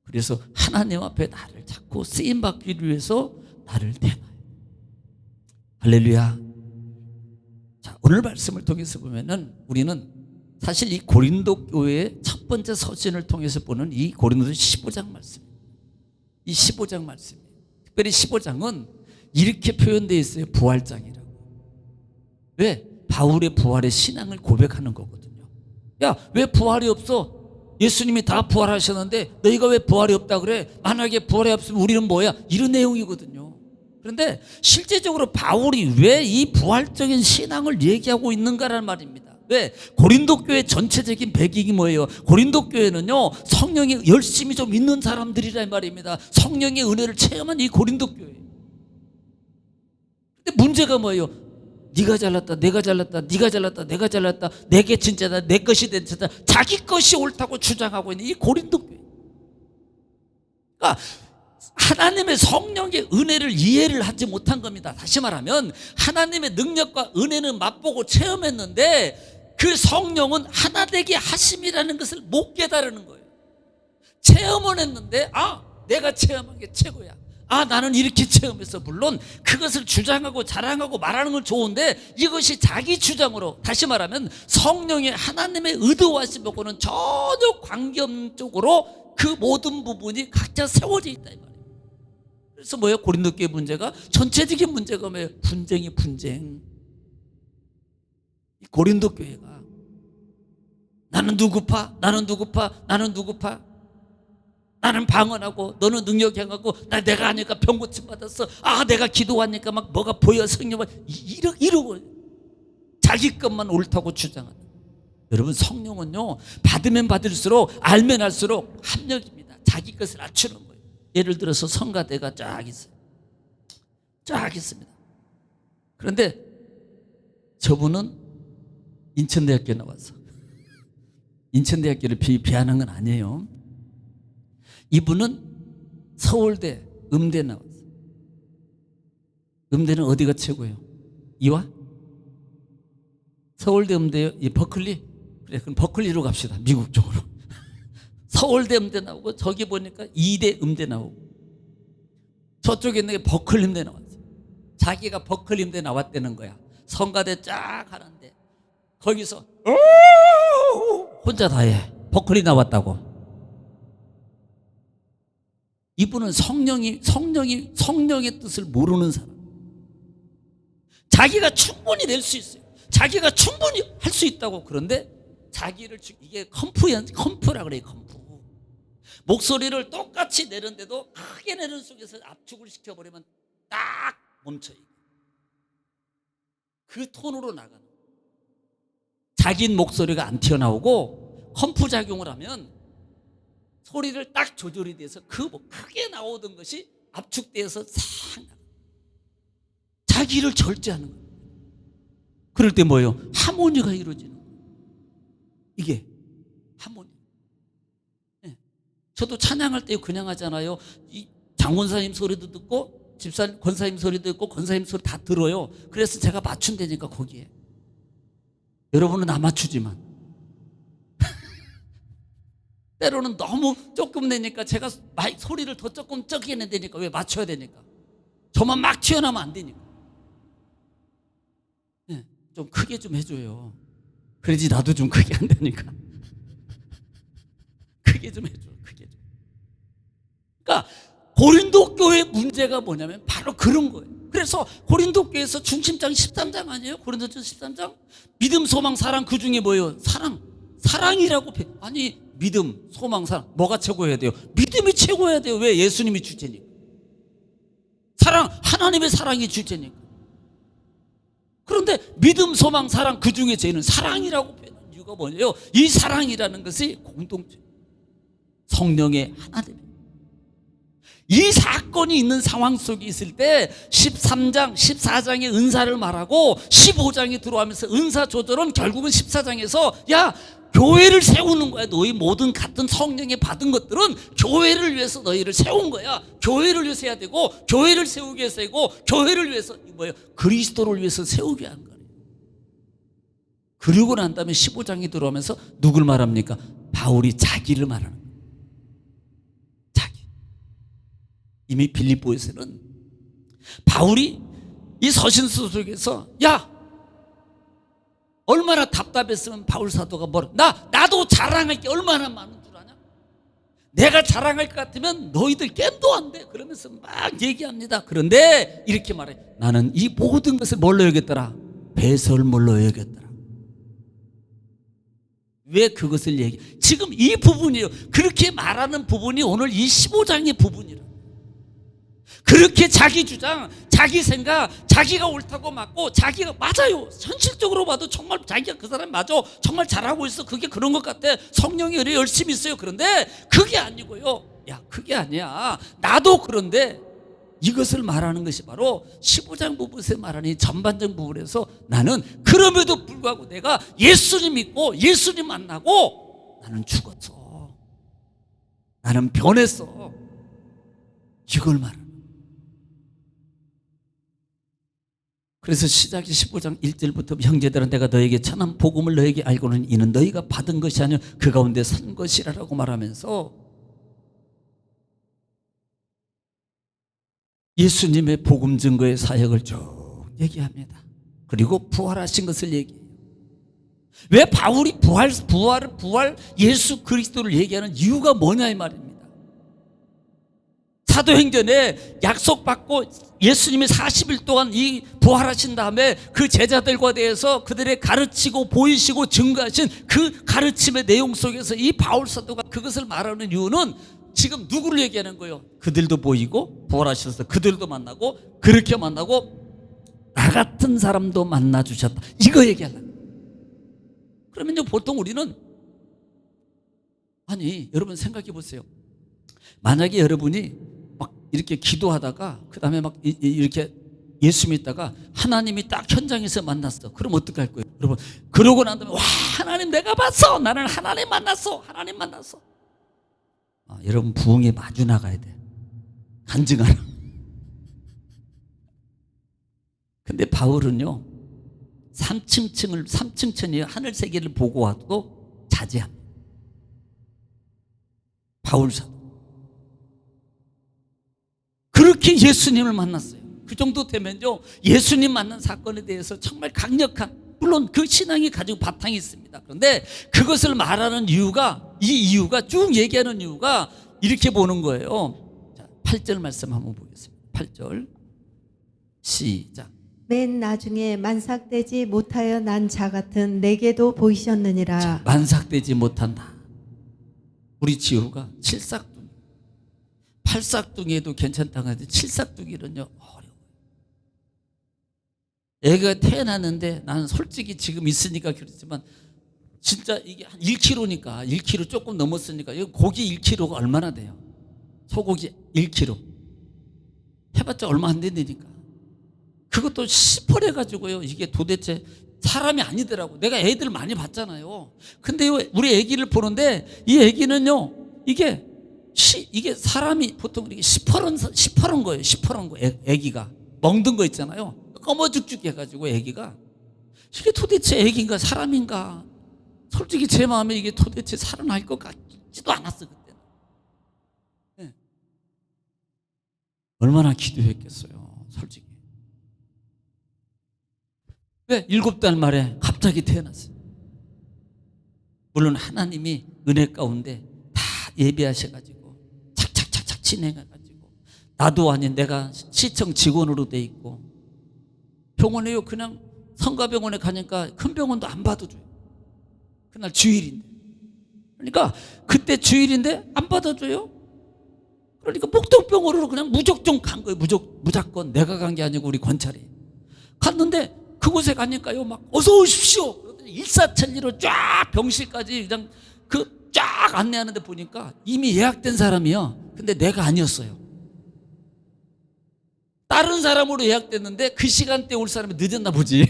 그래서 하나님 앞에 나를 자꾸 쓰임받기 위해서 나를 내놔요. 할렐루야. 자, 오늘 말씀을 통해서 보면은 우리는 사실 이 고린도 교회의 첫 번째 서신을 통해서 보는 이 고린도서 15장 말씀, 이 15장 말씀이에요. 특별히 15장은 이렇게 표현되어 있어요. 부활장이라고. 왜? 바울의 부활의 신앙을 고백하는 거거든요. 야, 왜 부활이 없어? 예수님이 다 부활하셨는데 너희가 왜 부활이 없다 그래? 만약에 부활이 없으면 우리는 뭐야? 이런 내용이거든요. 그런데 실제적으로 바울이 왜 이 부활적인 신앙을 얘기하고 있는가라는 말입니다. 왜? 고린도 교회 전체적인 배경이 뭐예요? 고린도 교회는요, 성령이 열심히 좀 있는 사람들이란 말입니다. 성령의 은혜를 체험한 이 고린도 교회. 근데 문제가 뭐예요? 네가 잘났다, 내가 잘났다, 네가 잘났다, 내가 잘났다, 내게 진짜다, 내 것이 된다, 자기 것이 옳다고 주장하고 있는 이 고린도 교회. 그러니까 하나님의 성령의 은혜를 이해를 하지 못한 겁니다. 다시 말하면 하나님의 능력과 은혜는 맛보고 체험했는데 그 성령은 하나 되게 하심이라는 것을 못 깨달은 거예요. 체험은 했는데 내가 체험한 게 최고야. 나는 이렇게 체험했어. 물론 그것을 주장하고 자랑하고 말하는 건 좋은데 이것이 자기 주장으로, 다시 말하면 성령의 하나님의 의도하심하고는 전혀 관계없적으로 그 모든 부분이 각자 세워져 있다 이 말이에요. 그래서 뭐예요? 고린도 교회 문제가, 전체적인 문제가 뭐예요? 분쟁. 이 고린도 교회가 나는 누구파? 나는 방언하고 너는 능력행하고 내가 하니까 병 고침 받았어. 내가 기도하니까 막 뭐가 보여. 성령 이러고 자기 것만 옳다고 주장한다. 여러분, 성령은요, 받으면 받을수록, 알면 알수록 합력입니다. 자기 것을 낮추는 거예요. 예를 들어서 성가대가 쫙 있어요. 쫙 있습니다. 그런데 저분은 인천대학교 나와서, 인천대학교를 비하는 건 아니에요. 이분은 서울대, 음대 나왔어. 음대는 어디가 최고예요? 이화? 서울대, 음대요? 이 버클리? 그래, 그럼 버클리로 갑시다. 미국 쪽으로. 서울대 음대 나오고, 저기 보니까 이대 음대 나오고, 저쪽에 있는 게 버클리 음대 나왔어. 자기가 버클리 음대 나왔다는 거야. 성가대 쫙 하는데 거기서 혼자 다 해. 버클리 나왔다고. 이분은 성령의 뜻을 모르는 사람. 자기가 충분히 낼 수 있어요. 자기가 충분히 할 수 있다고. 그런데 자기를, 이게 컴프라 그래요. 컴프. 목소리를 똑같이 내는데도 크게 내는 속에서 압축을 시켜버리면 딱 멈춰요. 그 톤으로 나가는 거예요. 자기는 목소리가 안 튀어나오고 컴프 작용을 하면 소리를 딱 조절이 돼서 그 크게 나오던 것이 압축돼서 싹 자기를 절제하는 거예요. 그럴 때 뭐예요? 하모니가 이루어지는 거예요. 이게 하모니. 네. 저도 찬양할 때 그냥 하잖아요. 이 장원사님 소리도 듣고 권사님 소리도 듣고 권사님 소리 다 들어요. 그래서 제가 맞춘다니까 거기에. 여러분은 안 맞추지만 때로는 너무 조금 내니까 제가 소리를 더 조금 적게 내니까 왜 맞춰야 되니까. 저만 막 튀어나오면 안 되니까. 네, 좀 크게 좀 해줘요. 그러지 나도 좀 크게 한다니까. 크게 좀 해줘. 크게 좀. 그러니까 고린도 교회 문제가 뭐냐면 바로 그런 거예요. 그래서 고린도 교회에서 중심장 13장 아니에요? 고린도전 13장? 믿음, 소망, 사랑, 그 중에 뭐예요? 사랑이라고. 아니, 믿음, 소망, 사랑 뭐가 최고여야 돼요? 믿음이 최고여야 돼요. 왜? 예수님이 주제니까. 사랑, 하나님의 사랑이 주제니까. 그런데 믿음, 소망, 사랑 그 중에 제일은 사랑이라고 표현한 이유가 뭐냐요? 이 사랑이라는 것이 공동체, 성령의 하나됨이에요. 이 사건이 있는 상황 속에 있을 때 13장, 14장의 은사를 말하고 15장에 들어가면서 은사 조절은 결국은 14장에서 야, 교회를 세우는 거야. 너희 모든 같은 성령에 받은 것들은 교회를 위해서 너희를 세운 거야. 교회를 위해서 해야 되고, 교회를 세우기 위해서 하고, 교회를 위해서 뭐예요? 그리스도를 위해서 세우게 한 거예요. 그리고 난 다음에 15장에 들어오면서 누굴 말합니까? 바울이 자기를 말하는 거예요. 자기. 이미 빌립보에서는 바울이 이 서신서 속에서 야, 얼마나 답답했으면 바울 사도가 나도 자랑할 게 얼마나 많은 줄 아냐? 내가 자랑할 것 같으면 너희들 겜도 안 돼. 그러면서 막 얘기합니다. 그런데 이렇게 말해. 나는 이 모든 것을 뭘로 여겼더라? 배설물로 여겼더라. 왜 그것을 지금 이 부분이에요. 그렇게 말하는 부분이 오늘 이 15장의 부분이라. 그렇게 자기 주장, 자기 생각, 자기가 옳다고 맞고, 자기가 맞아요. 현실적으로 봐도 정말 자기가 그 사람 맞아. 정말 잘하고 있어. 그게 그런 것 같아. 성령이 그래 열심히 있어요. 그런데 그게 아니고요. 야, 그게 아니야. 나도 그런데 이것을 말하는 것이 바로 15장 부분에서 말하는 이 전반적 부분에서 나는 그럼에도 불구하고 내가 예수님 믿고 예수님 만나고 나는 죽었어. 나는 변했어. 이걸 말하는. 그래서 시작이 15장 1절부터 형제들은 내가 너에게 전한 복음을 너에게 알고는 이는 너희가 받은 것이 아니요 그 가운데 산 것이라고 말하면서 예수님의 복음 증거의 사역을 쭉 얘기합니다. 그리고 부활하신 것을 얘기해요. 왜 바울이 부활 예수 그리스도를 얘기하는 이유가 뭐냐 이 말입니다. 사도행전에 약속받고 예수님이 40일 동안 이 부활하신 다음에 그 제자들과 대해서 그들의 가르치고 보이시고 증거하신 그 가르침의 내용 속에서 이 바울 사도가 그것을 말하는 이유는 지금 누구를 얘기하는 거예요? 그들도 보이고 부활하셔서 그들도 만나고 그렇게 만나고 나 같은 사람도 만나 주셨다. 이거 얘기하려고. 그러면요 보통 우리는 아니 여러분 생각해 보세요. 만약에 여러분이 막 이렇게 기도하다가 그 다음에 막 이렇게 예수 믿다가 하나님이 딱 현장에서 만났어. 그럼 어떻게 할 거예요? 여러분 그러고 난 다음에 와 하나님 내가 봤어. 나는 하나님 만났어. 하나님 만났어. 여러분 부흥에 마주 나가야 돼. 간증하라. 근데 바울은요 3층천이 하늘 세계를 보고 와도 자제합니다. 바울 사도 그렇게 예수님을 만났어요. 그 정도 되면요 예수님 만난 사건에 대해서 정말 강력한, 물론 그 신앙이 가지고 바탕이 있습니다. 그런데 그것을 말하는 이유가, 이 이유가 쭉 얘기하는 이유가 이렇게 보는 거예요. 자, 8절 말씀 한번 보겠습니다. 8절 시작. 맨 나중에 만삭되지 못하여 난 자 같은 내게도 보이셨느니라. 자, 만삭되지 못한다. 우리 지호가 칠삭둥이, 팔삭둥이에도 괜찮다고 하는데 칠삭둥이는요 어려워요. 애가 태어났는데 나는 솔직히 지금 있으니까 그렇지만 진짜 이게 한 1kg니까 1kg 조금 넘었으니까 이거 고기 1kg가 얼마나 돼요? 소고기 1kg 해봤자 얼마 안 된다니까. 그것도 시퍼래가지고요 이게 도대체 사람이 아니더라고. 내가 애들 많이 봤잖아요. 근데 우리 애기를 보는데 이 애기는요 이게 사람이 보통 이렇게 시퍼런 거예요. 시퍼런 거. 애기가 멍든 거 있잖아요. 꺼머죽죽 해가지고 애기가 이게 도대체 애기인가 사람인가. 솔직히 제 마음에 이게 도대체 살아날 것 같지도 않았어 그때는. 네. 얼마나 기도했겠어요 솔직히. 왜? 7달 만에 갑자기 태어났어요. 물론 하나님이 은혜 가운데 다 예배하셔가지고 착착착착 진행해가지고 나도 아닌 내가 시청 직원으로 돼 있고 병원에요 그냥 성가병원에 가니까 큰 병원도 안 받아줘요. 그날 주일인데. 그러니까 그때 주일인데 안 받아줘요. 그러니까 목동병원으로 그냥 무조건 간 거예요. 무조건 내가 간 게 아니고 우리 권찰이 갔는데 그곳에 가니까요 막 어서 오십시오 그러더니 일사천리로 쫙 병실까지 그냥 그 쫙 안내하는데 보니까 이미 예약된 사람이요. 근데 내가 아니었어요. 다른 사람으로 예약됐는데 그 시간대에 올 사람이 늦었나 보지.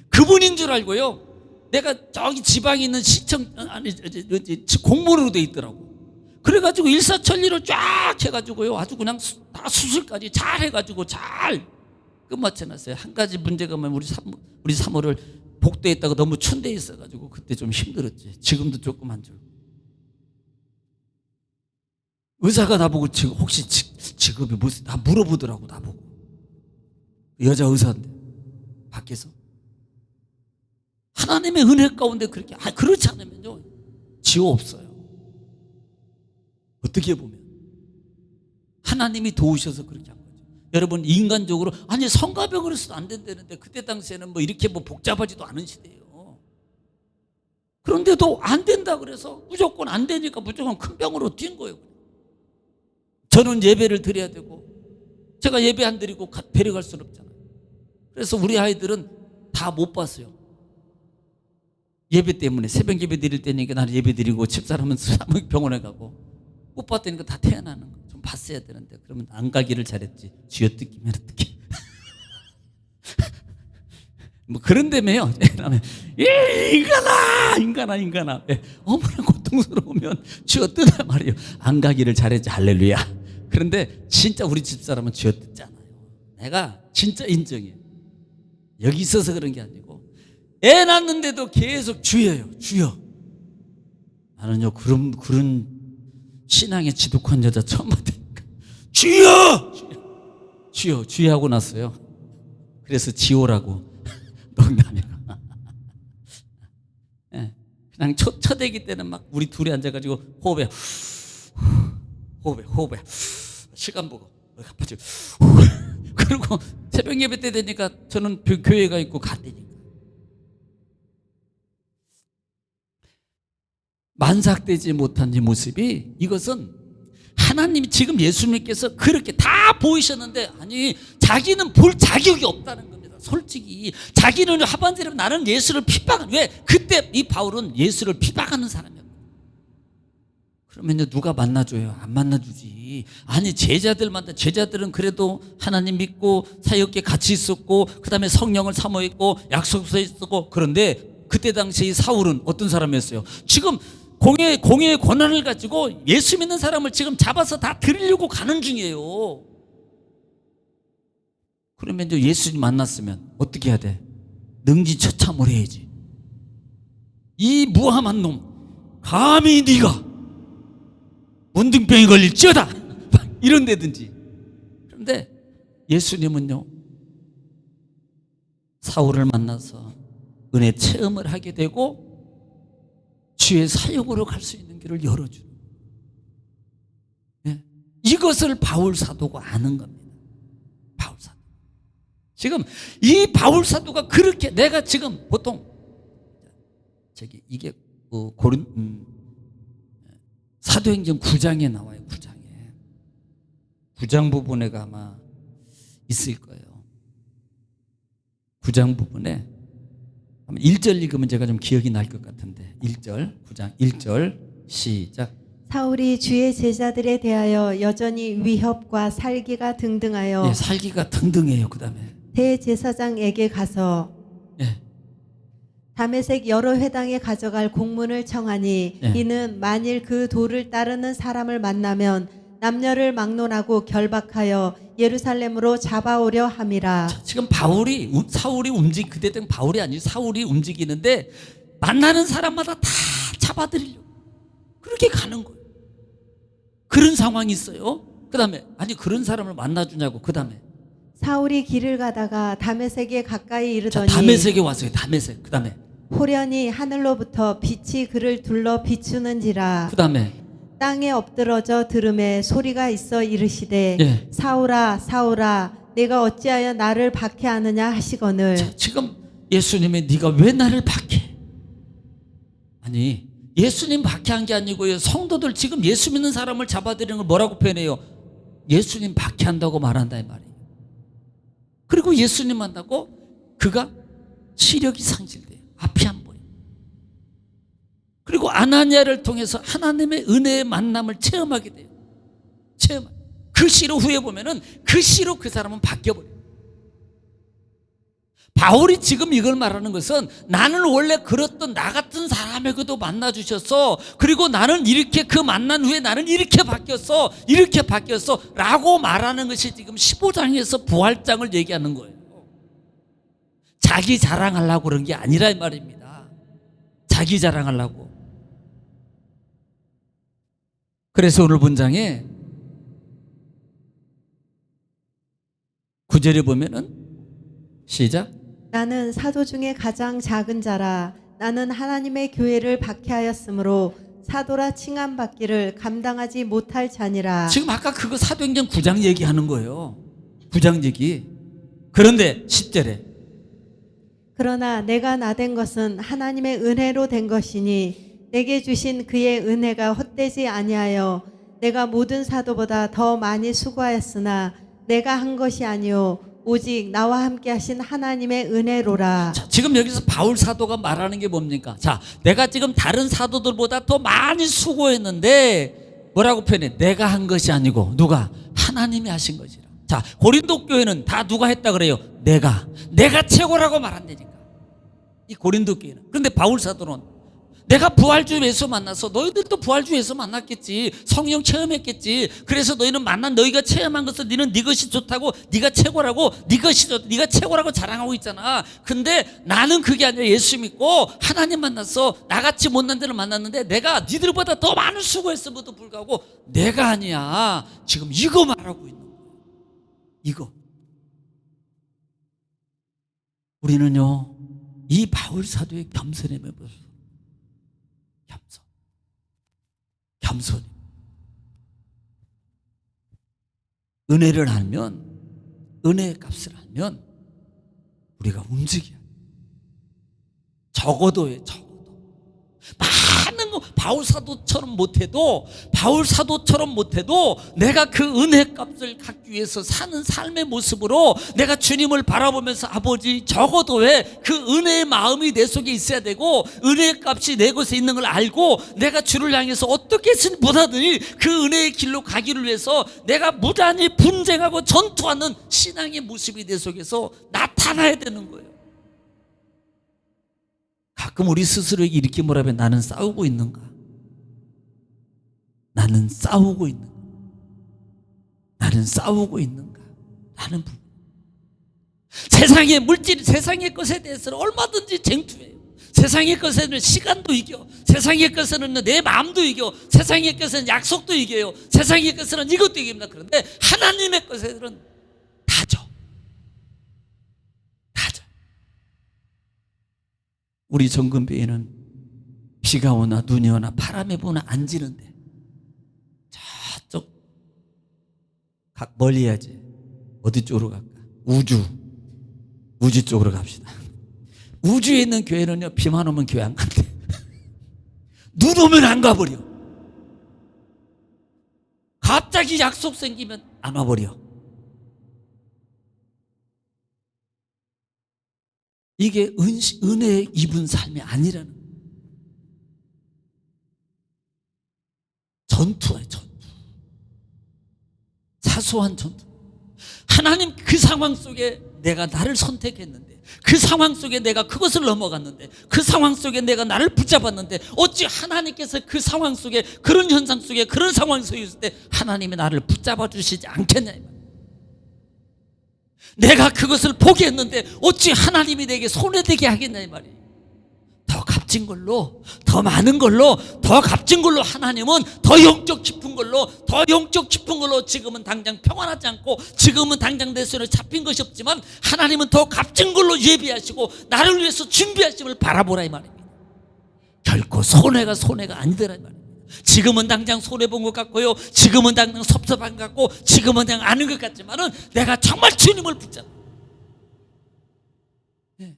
그분인 줄 알고요 내가 저기 지방에 있는 시청 공무원으로 돼 있더라고. 그래가지고 일사천리로 쫙 해가지고요 아주 그냥 다 수술까지 잘 해가지고 잘 끝마쳐놨어요. 한 가지 문제가 뭐냐면 우리 사모를 복도에 있다가 너무 춘대에 있어가지고 그때 좀 힘들었지. 지금도 조금 안 좋고. 의사가 나보고 지금 혹시 직업이 무슨 다 물어보더라고. 나보고 여자 의사인데 밖에서 하나님의 은혜 가운데 그렇게 그렇지 않으면요 지호 없어요. 어떻게 보면 하나님이 도우셔서 그렇게 한 거죠. 여러분 인간적으로 아니 성가병으로서도 안 된다는데 그때 당시에는 뭐 이렇게 뭐 복잡하지도 않은 시대예요. 그런데도 안 된다 그래서 무조건 안 되니까 무조건 큰 병으로 뛴 거예요. 저는 예배를 드려야 되고 제가 예배 안 드리고 데려갈 수는 없잖아요. 그래서 우리 아이들은 다 못 봤어요. 예배 때문에 새벽 예배 드릴 때니까 나는 예배 드리고 집사람은 병원에 가고 못 봤다니까 다 태어나는 거. 좀 봤어야 되는데 그러면 안 가기를 잘했지. 쥐어 뜯기면 어떡해. 뭐 그런다며요. 인간아. 어머나 고통스러우면 쥐어 뜯어 말이에요. 안 가기를 잘했지. 할렐루야. 그런데 진짜 우리 집사람은 쥐어 뜯잖아요. 내가 진짜 인정해요. 여기 있어서 그런 게 아니고 애 낳는데도 계속 주여요. 주여. 나는요 그런 신앙에 지독한 여자 처음 봤다니까. 주여 하고 났어요. 그래서 지호라고. 농담이고. 네. 그냥 첫 애기 때는 막 우리 둘이 앉아가지고 호흡에 시간 보고 갑자기 그리고 새벽 예배 때 되니까 저는 교회가 있고 갔다니까. 만삭되지 못한 이 모습이 이것은 하나님이 지금 예수님께서 그렇게 다 보이셨는데 아니 자기는 볼 자격이 없다는 겁니다. 솔직히 자기는 하반절에 나는 예수를 핍박하는, 왜? 그때 이 바울은 예수를 핍박하는 사람이야. 그러면요 누가 만나줘요? 안 만나주지. 아니 제자들은 그래도 하나님 믿고 사역에 같이 있었고 그 다음에 성령을 사모했고 약속서에 있었고, 그런데 그때 당시 사울은 어떤 사람이었어요? 지금 공의의 권한을 가지고 예수 믿는 사람을 지금 잡아서 다 드리려고 가는 중이에요. 그러면 이제 예수님 만났으면 어떻게 해야 돼? 능지처참을 해야지. 이 무함한 놈, 감히 네가 문둥병이 걸릴지어다 이런다든지. 그런데 예수님은요 사울을 만나서 은혜 체험을 하게 되고 주의 사역으로 갈 수 있는 길을 열어주는, 네. 이것을 바울 사도가 아는 겁니다. 바울 사도. 지금 이 바울 사도가 그렇게, 내가 지금 보통 이게 사도행전 9장에 나와요. 9장 부분에가 아마 있을 거예요. 9장 부분에 1절 읽으면 제가 좀 기억이 날 것 같은데, 1절, 9장 1절 시작. 사울이 주의 제자들에 대하여 여전히 위협과 살기가 등등하여 네, 살기가 등등해요. 그 다음에 대제사장에게 가서 네. 다메섹 여러 회당에 가져갈 공문을 청하니 네. 이는 만일 그 도를 따르는 사람을 만나면 남녀를 막론하고 결박하여 예루살렘으로 잡아오려 함이라. 지금 사울이 그때 땐 바울이 아니고 사울이 움직이는데 만나는 사람마다 다 잡아들이려고 그렇게 가는 거예요. 그런 상황이 있어요. 그 다음에 아니 그런 사람을 만나주냐고. 그 다음에 사울이 길을 가다가 다메섹에 가까이 이르더니 다메섹에 왔어요. 다메섹. 그 다음에 호련히 하늘로부터 빛이 그를 둘러 비추는지라. 그 다음에 땅에 엎드러져 들음에 소리가 있어 이르시되 예. 사울아 사울아 내가 어찌하여 나를 박해하느냐 하시거늘. 지금 예수님이 네가 왜 나를 박해? 아니 예수님 박해한 게 아니고요, 성도들 지금 예수 믿는 사람을 잡아들이는 걸 뭐라고 표현해요? 예수님 박해한다고 말한다 이 말이에요. 그리고 예수님 만나고 그가 시력이 상실돼요. 앞이 안 보여요. 그리고 아나니아를 통해서 하나님의 은혜의 만남을 체험하게 돼요. 그 시로 후에 보면은 그 시로 그 사람은 바뀌어버려요. 바울이 지금 이걸 말하는 것은 나는 원래 그렇던 나 같은 사람에게도 만나주셨어. 그리고 나는 이렇게 그 만난 후에 나는 이렇게 바뀌었어 라고 말하는 것이 지금 15장에서 부활장을 얘기하는 거예요. 자기 자랑하려고 그런 게 아니라 이 말입니다. 자기 자랑하려고. 그래서 오늘 본장에 9절에 보면은 시작. 나는 사도 중에 가장 작은 자라. 나는 하나님의 교회를 박해하였으므로 사도라 칭함받기를 감당하지 못할 자니라. 지금 아까 그거 사도행전 9장 얘기하는 거예요. 9장 얘기. 그런데 10절에 그러나 내가 나된 것은 하나님의 은혜로 된 것이니 내게 주신 그의 은혜가 헛되지 아니하여 내가 모든 사도보다 더 많이 수고하였으나 내가 한 것이 아니요 오직 나와 함께 하신 하나님의 은혜로라. 자, 지금 여기서 바울 사도가 말하는 게 뭡니까? 자, 내가 지금 다른 사도들보다 더 많이 수고했는데 뭐라고 표현해? 내가 한 것이 아니고 누가? 하나님이 하신 것이라. 자, 고린도 교회는 다 누가 했다 그래요? 내가 최고라고 말한다니까. 이 고린도 교회는. 그런데 바울 사도는 내가 부활주 예수 만나서 너희들도 부활주 예수 만났겠지. 성령 체험했겠지. 그래서 너희는 너희가 체험한 것을 너희는 네 것이 좋다고, 네가 최고라고, 네가 최고라고 자랑하고 있잖아. 근데 나는 그게 아니라 예수 믿고 하나님 만났어. 나같이 못난 데를 만났는데 내가 니들보다 더 많은 수고했음에도 불구하고 내가 아니야. 지금 이거 말하고 있는 거야. 이거. 우리는요 이 바울 사도의 겸손함에 보세요. 겸손. 은혜를 알면, 은혜의 값을 알면 우리가 움직여. 적어도 많은 거 바울 사도처럼 못해도 내가 그 은혜 값을 갖기 위해서 사는 삶의 모습으로 내가 주님을 바라보면서 아버지 적어도 왜 그 은혜의 마음이 내 속에 있어야 되고 은혜의 값이 내 곳에 있는 걸 알고 내가 주를 향해서 어떻게든 못하더니 그 은혜의 길로 가기를 위해서 내가 무단히 분쟁하고 전투하는 신앙의 모습이 내 속에서 나타나야 되는 거예요. 가끔 우리 스스로에게 이렇게 뭐라면 나는 싸우고 있는가? 나는 싸우고 있는가? 나는 싸우고 있는가? 라는 부분. 세상의 물질, 세상의 것에 대해서는 얼마든지 쟁투해요. 세상의 것에는 시간도 이겨. 세상의 것에는 내 마음도 이겨. 세상의 것에는 약속도 이겨요. 세상의 것에는 이것도 이깁니다. 그런데 하나님의 것에는 다져. 우리 정금배에는 비가 오나 눈이 오나 바람이 부나 안 지는데 저쪽 각 멀리 해야지. 어디 쪽으로 갈까? 우주 쪽으로 갑시다. 우주에 있는 교회는요, 비만 오면 교회 안 간대. 눈 오면 안 가버려. 갑자기 약속 생기면 안 와버려. 이게 은혜에 입은 삶이 아니라는 거예요. 전투예요, 전투. 사소한 전투. 하나님 그 상황 속에 내가 나를 선택했는데, 그 상황 속에 내가 그것을 넘어갔는데, 그 상황 속에 내가 나를 붙잡았는데, 어찌 하나님께서 그 상황 속에, 그런 현상 속에, 그런 상황 속에 있을 때 하나님이 나를 붙잡아 주시지 않겠냐 이 말이에요. 내가 그것을 포기했는데 어찌 하나님이 내게 손해되게 하겠냐 이 말이에요. 더 값진 걸로, 더 많은 걸로, 더 값진 걸로 하나님은 더 영적 깊은 걸로, 지금은 당장 평안하지 않고 지금은 당장 내 손에 잡힌 것이 없지만 하나님은 더 값진 걸로 예비하시고 나를 위해서 준비하심을 바라보라 이 말입니다. 결코 손해가 아니더라 이 말입니다. 지금은 당장 손해본 것 같고요, 지금은 당장 섭섭한 것 같고, 지금은 당장 아는 것 같지만은 내가 정말 주님을 붙잡아. 네.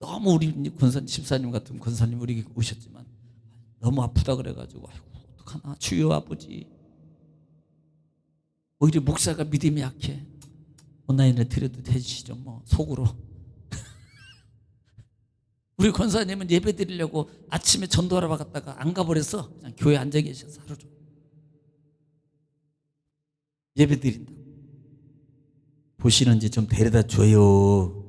너무 우리 권사님, 집사님 같은 권사님 우리 오셨지만 너무 아프다 그래가지고 아이고 어떡하나 주여 아버지. 오히려 목사가 믿음이 약해. 온라인에 드려도 되시죠 뭐 속으로. 우리 권사님은 예배 드리려고 아침에 전도하러 갔다가 안 가버려서 그냥 교회에 앉아 계셔서 하루 종일 예배 드린다. 보시는지 좀 데려다 줘요.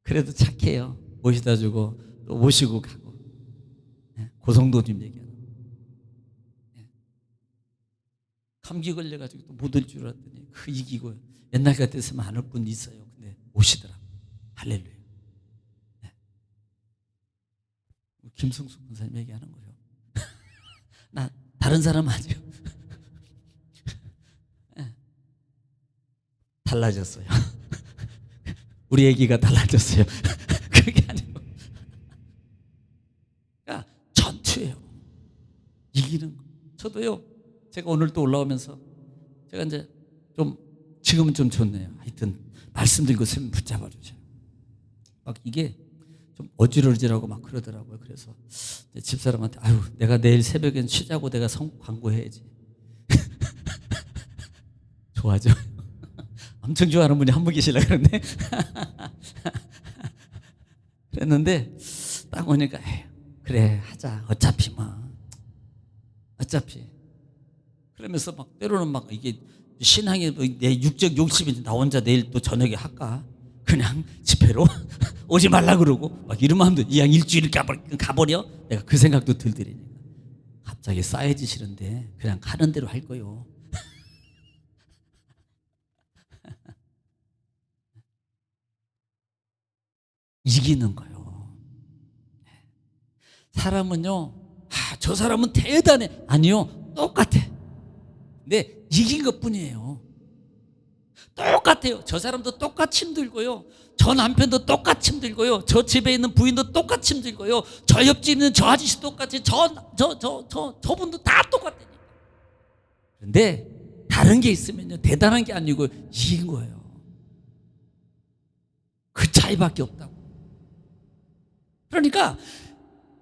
그래도 착해요. 모시다 주고 또 모시고 가고. 고성도 좀 얘기하고. 감기 걸려가지고 또 못 올 줄 알았더니 그 이기고 옛날 같았으면 안 올 분 있어요. 근데 오시더라. 할렐루야. 네. 김성숙 권사님 얘기하는 거예요. 나 다른 사람 아니요. 네. 달라졌어요. 우리 애기가 달라졌어요. 그게 아니고. 그러니까 전투예요. 이기는 거. 저도요. 제가 오늘 또 올라오면서 제가 이제 좀 지금은 좀 좋네요. 하여튼 말씀드리고 쌤 붙잡아 주세요. 막 이게 좀 어지러지라고 막 그러더라고요. 그래서 집사람한테 아유 내가 내일 새벽엔 쉬자고 내가 광고해야지. 좋아하죠? 엄청 좋아하는 분이 한 분 계시려고 그러는데 그랬는데 딱 오니까 에휴, 그래 하자 어차피 그러면서 막 때로는 막 이게 신앙에 내 육적 욕심이 나 혼자 내일 또 저녁에 할까 그냥 집회로 오지 말라 그러고 막 이런 마음도 이왕 일주일 가버려 내가 그 생각도 들더라니까 갑자기 쌓여지 싫은데 그냥 가는 대로 할 거요. 이기는 거요. 사람은요 저 사람은 대단해 아니요 똑같아. 근데 이긴 것뿐이에요. 똑같아요. 저 사람도 똑같이 힘들고요. 저 남편도 똑같이 힘들고요. 저 집에 있는 부인도 똑같이 힘들고요. 저 옆집 있는 저 아저씨 똑같이 저분도 다 똑같다니까. 그런데 다른 게 있으면요 대단한 게 아니고 이긴 거예요. 그 차이밖에 없다고. 그러니까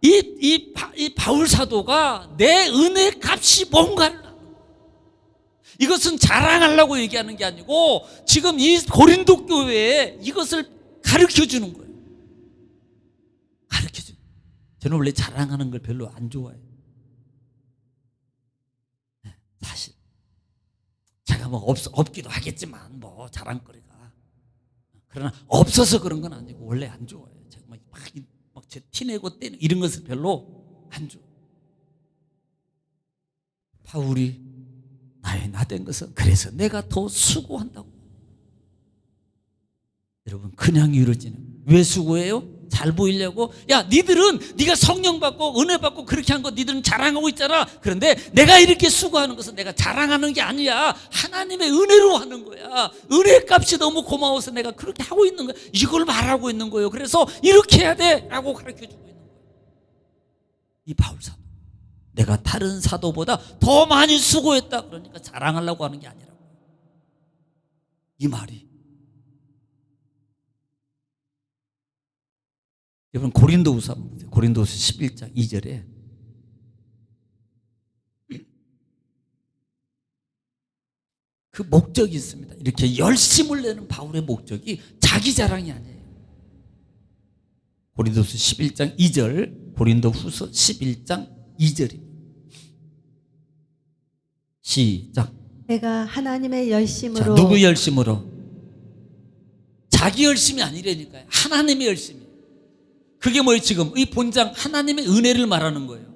이 바울 사도가 내 은혜 값이 뭔가를, 이것은 자랑하려고 얘기하는 게 아니고 지금 이 고린도 교회에 이것을 가르쳐 주는 거예요. 가르쳐 주는 거예요. 저는 원래 자랑하는 걸 별로 안 좋아해요. 사실 제가 뭐 없기도 하겠지만 뭐 자랑거리가, 그러나 없어서 그런 건 아니고 원래 안 좋아해요. 제가 막 제 티내고 떼는 이런 것을 별로 안 좋아해요. 바울이 나의 나 된 것은 그래서 내가 더 수고한다고. 여러분, 그냥 이루어지는, 왜 수고해요? 잘 보이려고? 야, 니들은 네가 성령 받고 은혜 받고 그렇게 한 거 니들은 자랑하고 있잖아. 그런데 내가 이렇게 수고하는 것은 내가 자랑하는 게 아니야. 하나님의 은혜로 하는 거야. 은혜 값이 너무 고마워서 내가 그렇게 하고 있는 거야. 이걸 말하고 있는 거예요. 그래서 이렇게 해야 돼 라고 가르쳐주고 있는 거예요. 이 바울 사도, 내가 다른 사도보다 더 많이 수고했다. 그러니까 자랑하려고 하는 게 아니라고. 이 말이, 여러분, 고린도후서 11장 2절에 그 목적이 있습니다. 이렇게 열심을 내는 바울의 목적이 자기 자랑이 아니에요. 고린도후서 11장 2절, 고린도후서 11장 2절입니다. 시작. 내가 하나님의 열심으로. 자, 누구 열심으로? 자기 열심이 아니라니까요. 하나님의 열심이. 그게 뭐예요? 지금 이 본장 하나님의 은혜를 말하는 거예요.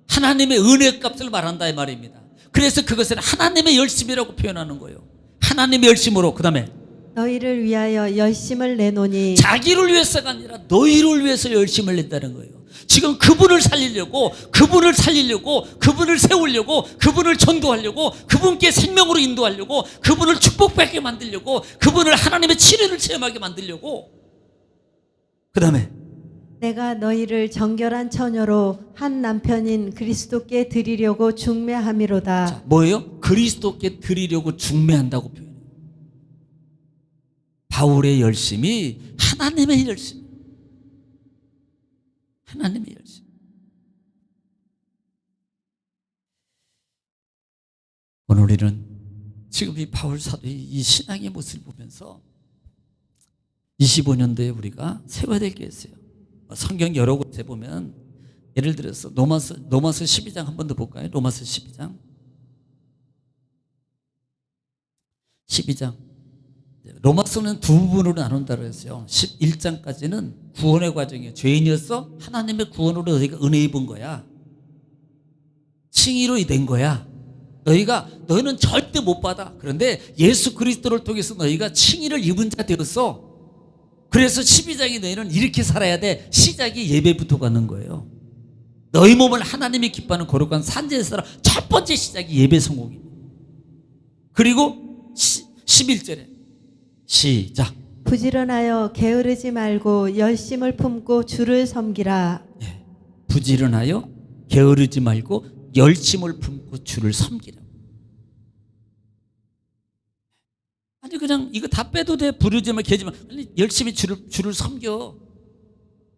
하나님의 은혜 값을 말한다 이 말입니다. 그래서 그것을 하나님의 열심이라고 표현하는 거예요. 하나님의 열심으로. 그 다음에 너희를 위하여 열심을 내노니. 자기를 위해서가 아니라 너희를 위해서 열심을 낸다는 거예요. 지금 그분을 살리려고, 그분을 세우려고, 그분을 전도하려고, 그분께 생명으로 인도하려고, 그분을 축복받게 만들려고, 그분을 하나님의 치료를 체험하게 만들려고. 그 다음에 내가 너희를 정결한 처녀로 한 남편인 그리스도께 드리려고 중매함이로다. 자, 뭐예요? 그리스도께 드리려고 중매한다고 표현해요. 바울의 열심이 하나님의 열심. 하나님의 열심. 오늘 우리는 지금 이 바울 사도의 이 신앙의 모습을 보면서 25년도에 우리가 세워야 될 게 있어요. 성경 여러 곳에 보면, 예를 들어서 로마서 12장 한 번 더 볼까요? 로마서 12장. 로마서는 두 부분으로 나눈다고 했어요. 11장까지는 구원의 과정이에요. 죄인이었어? 하나님의 구원으로 너희가 은혜 입은 거야. 칭의로 된 거야. 너희는 절대 못 받아. 그런데 예수 그리스도를 통해서 너희가 칭의를 입은 자 되었어. 그래서 12장이 너희는 이렇게 살아야 돼. 시작이 예배부터 가는 거예요. 너희 몸을 하나님이 기뻐하는 거룩한 산제사라. 첫 번째 시작이 예배 성공입니다. 그리고 11절에 시작. 부지런하여 게으르지 말고 열심을 품고 주를 섬기라. 예. 부지런하여 게으르지 말고 열심을 품고 주를 섬기라. 아니 그냥 이거 다 빼도 돼. 부르지 마, 개지 마. 열심히 주를 섬겨.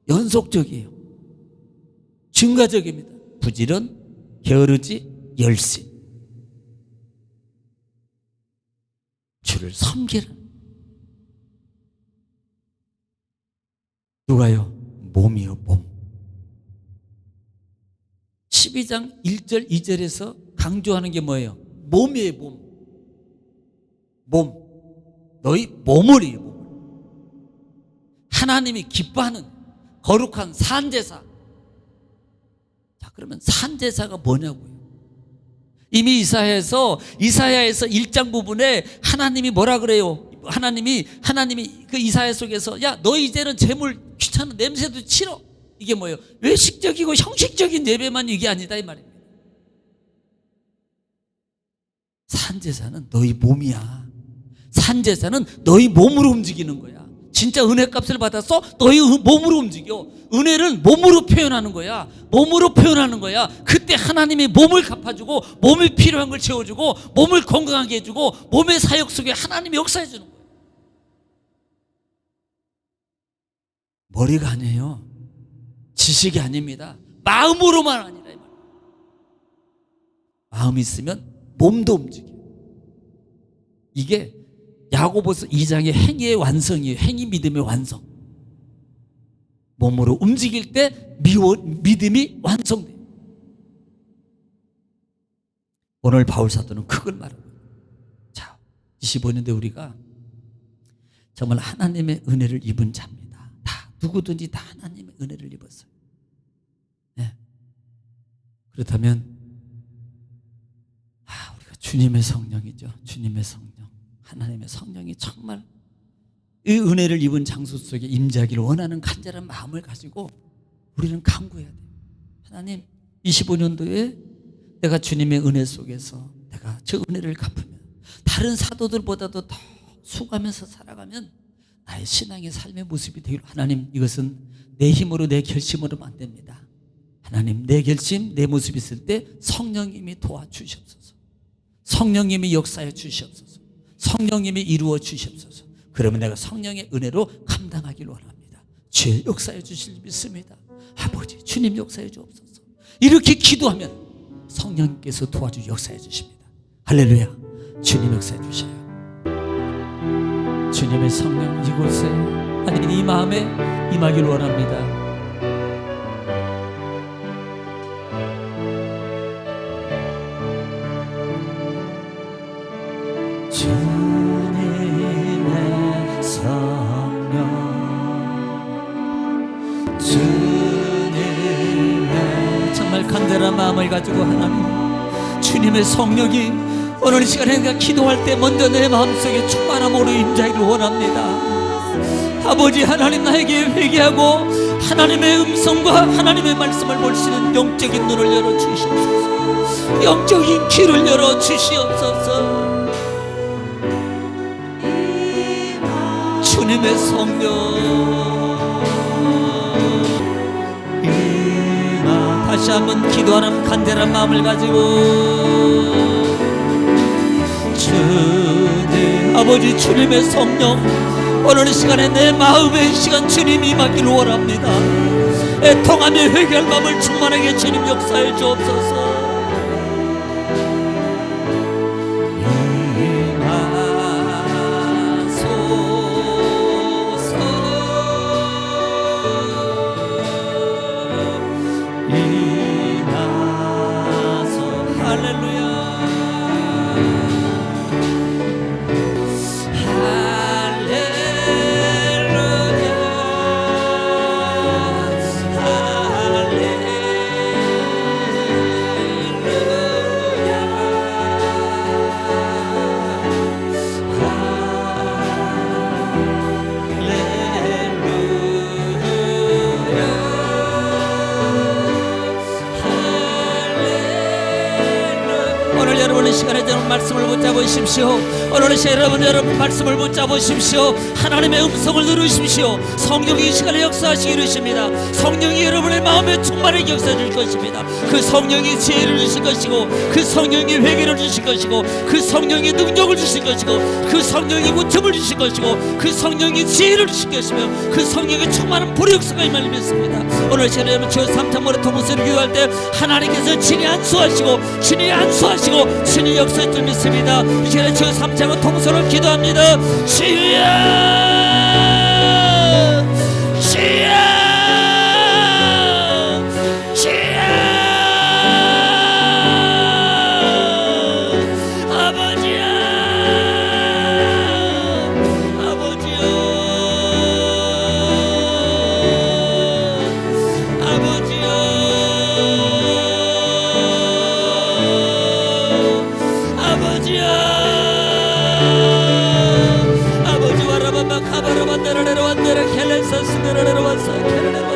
연속적이에요. 증가적입니다. 부지런, 게으르지, 열심. 주를 섬기라. 누가요? 몸이요, 몸. 12장 1절 2절에서 강조하는 게 뭐예요? 몸이에요, 몸. 몸. 너희 몸을 해요, 몸을. 하나님이 기뻐하는 거룩한 산제사. 자, 그러면 산제사가 뭐냐고요? 이미 이사야에서 1장 부분에 하나님이 뭐라 그래요? 하나님이 그 이사야 속에서, 야, 너 이제는 재물 귀찮은 냄새도 치러. 이게 뭐예요? 외식적이고 형식적인 예배만 이게 아니다 이 말입니다. 산제사는 너희 몸이야. 산제사는 너희 몸으로 움직이는 거야. 진짜 은혜값을 받아서 너희 몸으로 움직여. 은혜는 몸으로 표현하는 거야. 몸으로 표현하는 거야. 그때 하나님이 몸을 갚아주고, 몸이 필요한 걸 채워주고, 몸을 건강하게 해주고, 몸의 사역 속에 하나님이 역사해주는 거야. 머리가 아니에요. 지식이 아닙니다. 마음으로만 아니라. 마음이 있으면 몸도 움직여요. 이게 야고보서 2장의 행위의 완성이에요. 행위 믿음의 완성. 몸으로 움직일 때 믿음이 완성돼요. 오늘 바울 사도는 그걸 말하고 있어요. 자, 25년대 우리가 정말 하나님의 은혜를 입은 자입니다. 다 누구든지 다 하나님의 은혜를 입었어요. 네. 그렇다면 우리가 주님의 성령이죠. 주님의 성령, 하나님의 성령이 정말 이 은혜를 입은 장소 속에 임재하기를 원하는 간절한 마음을 가지고 우리는 간구해야 돼요. 하나님, 25년도에 내가 주님의 은혜 속에서 내가 저 은혜를 갚으면 다른 사도들보다도 더 수고하면서 살아가면 나의 신앙의 삶의 모습이 되기를. 하나님, 이것은 내 힘으로 내 결심으로는 안 됩니다. 하나님, 내 결심, 내 모습이 있을 때 성령님이 도와주시옵소서. 성령님이 역사해 주시옵소서. 성령님이 이루어 주시옵소서. 그러면 내가 성령의 은혜로 감당하기를 원합니다. 주의 역사해 주실 믿습니다. 아버지, 주님 역사해 주옵소서. 이렇게 기도하면 성령님께서 도와주 역사해 주십니다. 할렐루야. 주님 역사해 주셔요. 주님의 성령 이곳에 아니 이 마음에 임하기를 원합니다. 주님의 성령, 주님의 정말 간절한 마음을 가지고 하나님, 주님의 성령이 오늘 이 시간에 내가 기도할 때 먼저 내 마음속에 충만함으로 임재하기를 원합니다. 아버지 하나님, 나에게 회개하고 하나님의 음성과 하나님의 말씀을 볼 수 있는 영적인 눈을 열어주시옵소서. 영적인 귀를 열어주시옵소서. 주님의 성령, 다시 한번 기도하는 간절한 마음을 가지고 주님, 아버지 주님의 성령, 오늘 이 시간에 내 마음의 시간 주님 임하기를 원합니다. 애통하며 회개할 마음을 충만하게 주님 역사해 주옵소서. 오늘 시간에 여러분 말씀을 붙잡으십시오. 오늘 시간에 여러분 말씀을 붙잡으십시오. 하나님의 음성을 들으십시오. 성령이 이 시간에 역사하시기 이르십니다. 성령이 여러분의 마음에 충만하게 역사해 줄 것입니다. 그 성령이 지혜를 주실 것이고, 그 성령이 회개를 주실 것이고, 그 성령이 능력을 주실 것이고, 그 성령이 고침을 주실 것이고, 그 성령이 지혜를 주실 것이며, 그 성령이 충만한 불의 역사가 임할 믿습니다. 오늘 시간에 여러분 주 3탄모의 통수를 기도할 때 하나님께서 친히 안수하시고 친히 안수하시고 친히 역사할 줄 믿습니다. 이 시간에 주 3탄의 통수를 기도합니다. 주여, 주여, 주여, 아버지야, 아버지야, 아버지야, 아버지야, 아버지 와라바마 카바라반다라레로 완다라 켈렌사스데라레로 왔어 켈레레로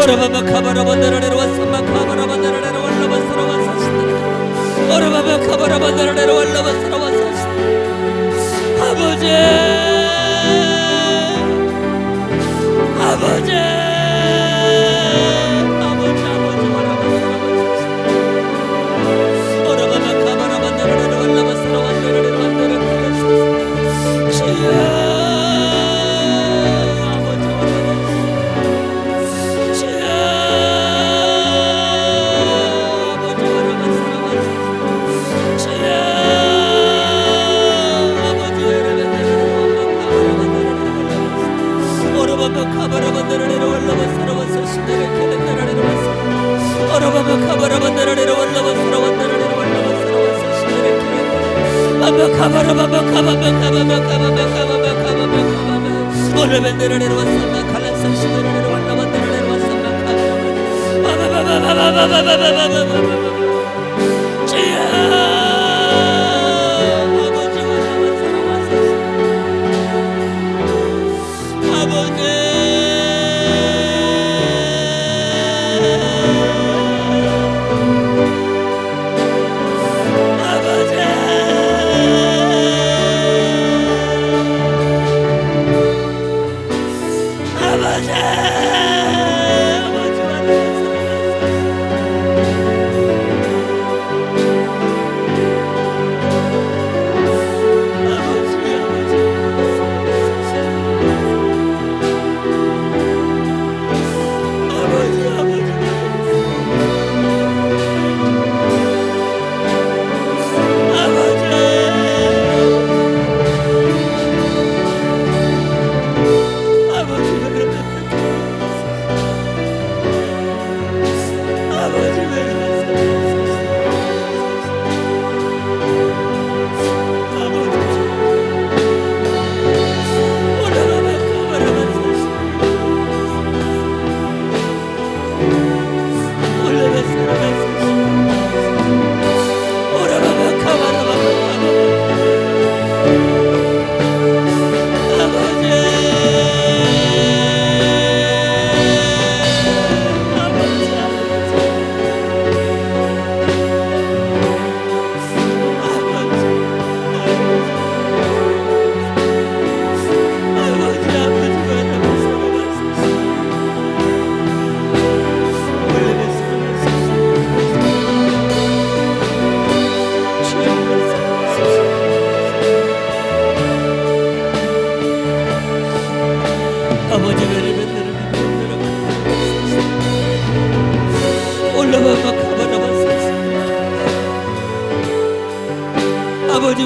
오라바마 카바라반다라레로 왔어 마 카바라반다라레로 완라바스라 왔어 오라바마 카바라반다라레로 완라바스라 왔어 아버지, 아버지, 아버지, 아버지 와라바스라 오라바마 카바라반다라레로 완라바스라 완다라레로 완다라 켈렌사스 주여, 아버지 와라바스라 아버지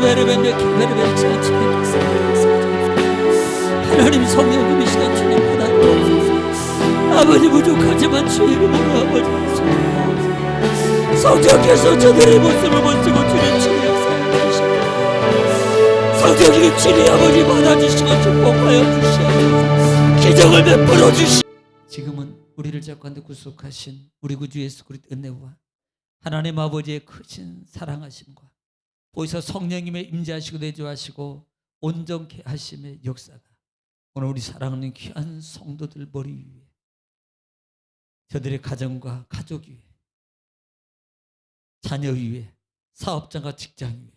하나님 성령님이 시간 주님 받아주옵소서. 아버지 부족하지만 주의 이름으로 아버지 성령께서 저들의 모습을 보시고 주님 치료 역사를 하시고 성령님 치리 아버지 받아주시고 축복하여 주시옵소서. 기적을 베풀어 주시. 지금은 우리를 자꾸한데 구속하신 우리 구주 예수 그리스도의 은혜와 하나님 아버지의 크신 사랑하심과 보이사 성령님의 임재하시고 내주하시고 온전케 하심의 역사가 오늘 우리 사랑하는 귀한 성도들 머리 위에 저들의 가정과 가족 위에 자녀 위에 사업장과 직장 위에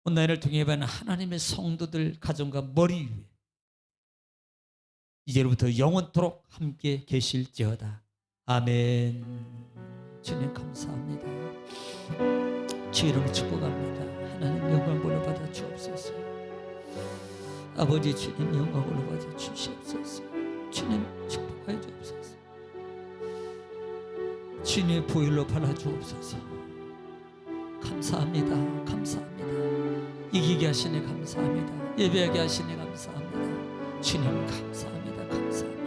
온라인을 통해 예배하는 하나님의 성도들 가정과 머리 위에 이제로부터 영원토록 함께 계실지어다. 아멘. 주님 감사합니다. 주 이름으로 축복합니다. 하나님 영광으로 받아 주옵소서. 아버지 주님 영광으로 받아 주시옵소서. 주님 축복하여 주옵소서. 주님의 보혈로 발라 주옵소서. 감사합니다. 감사합니다. 이기게 하시네 감사합니다. 예배하게 하시네 감사합니다. 주님 감사합니다. 감사합니다.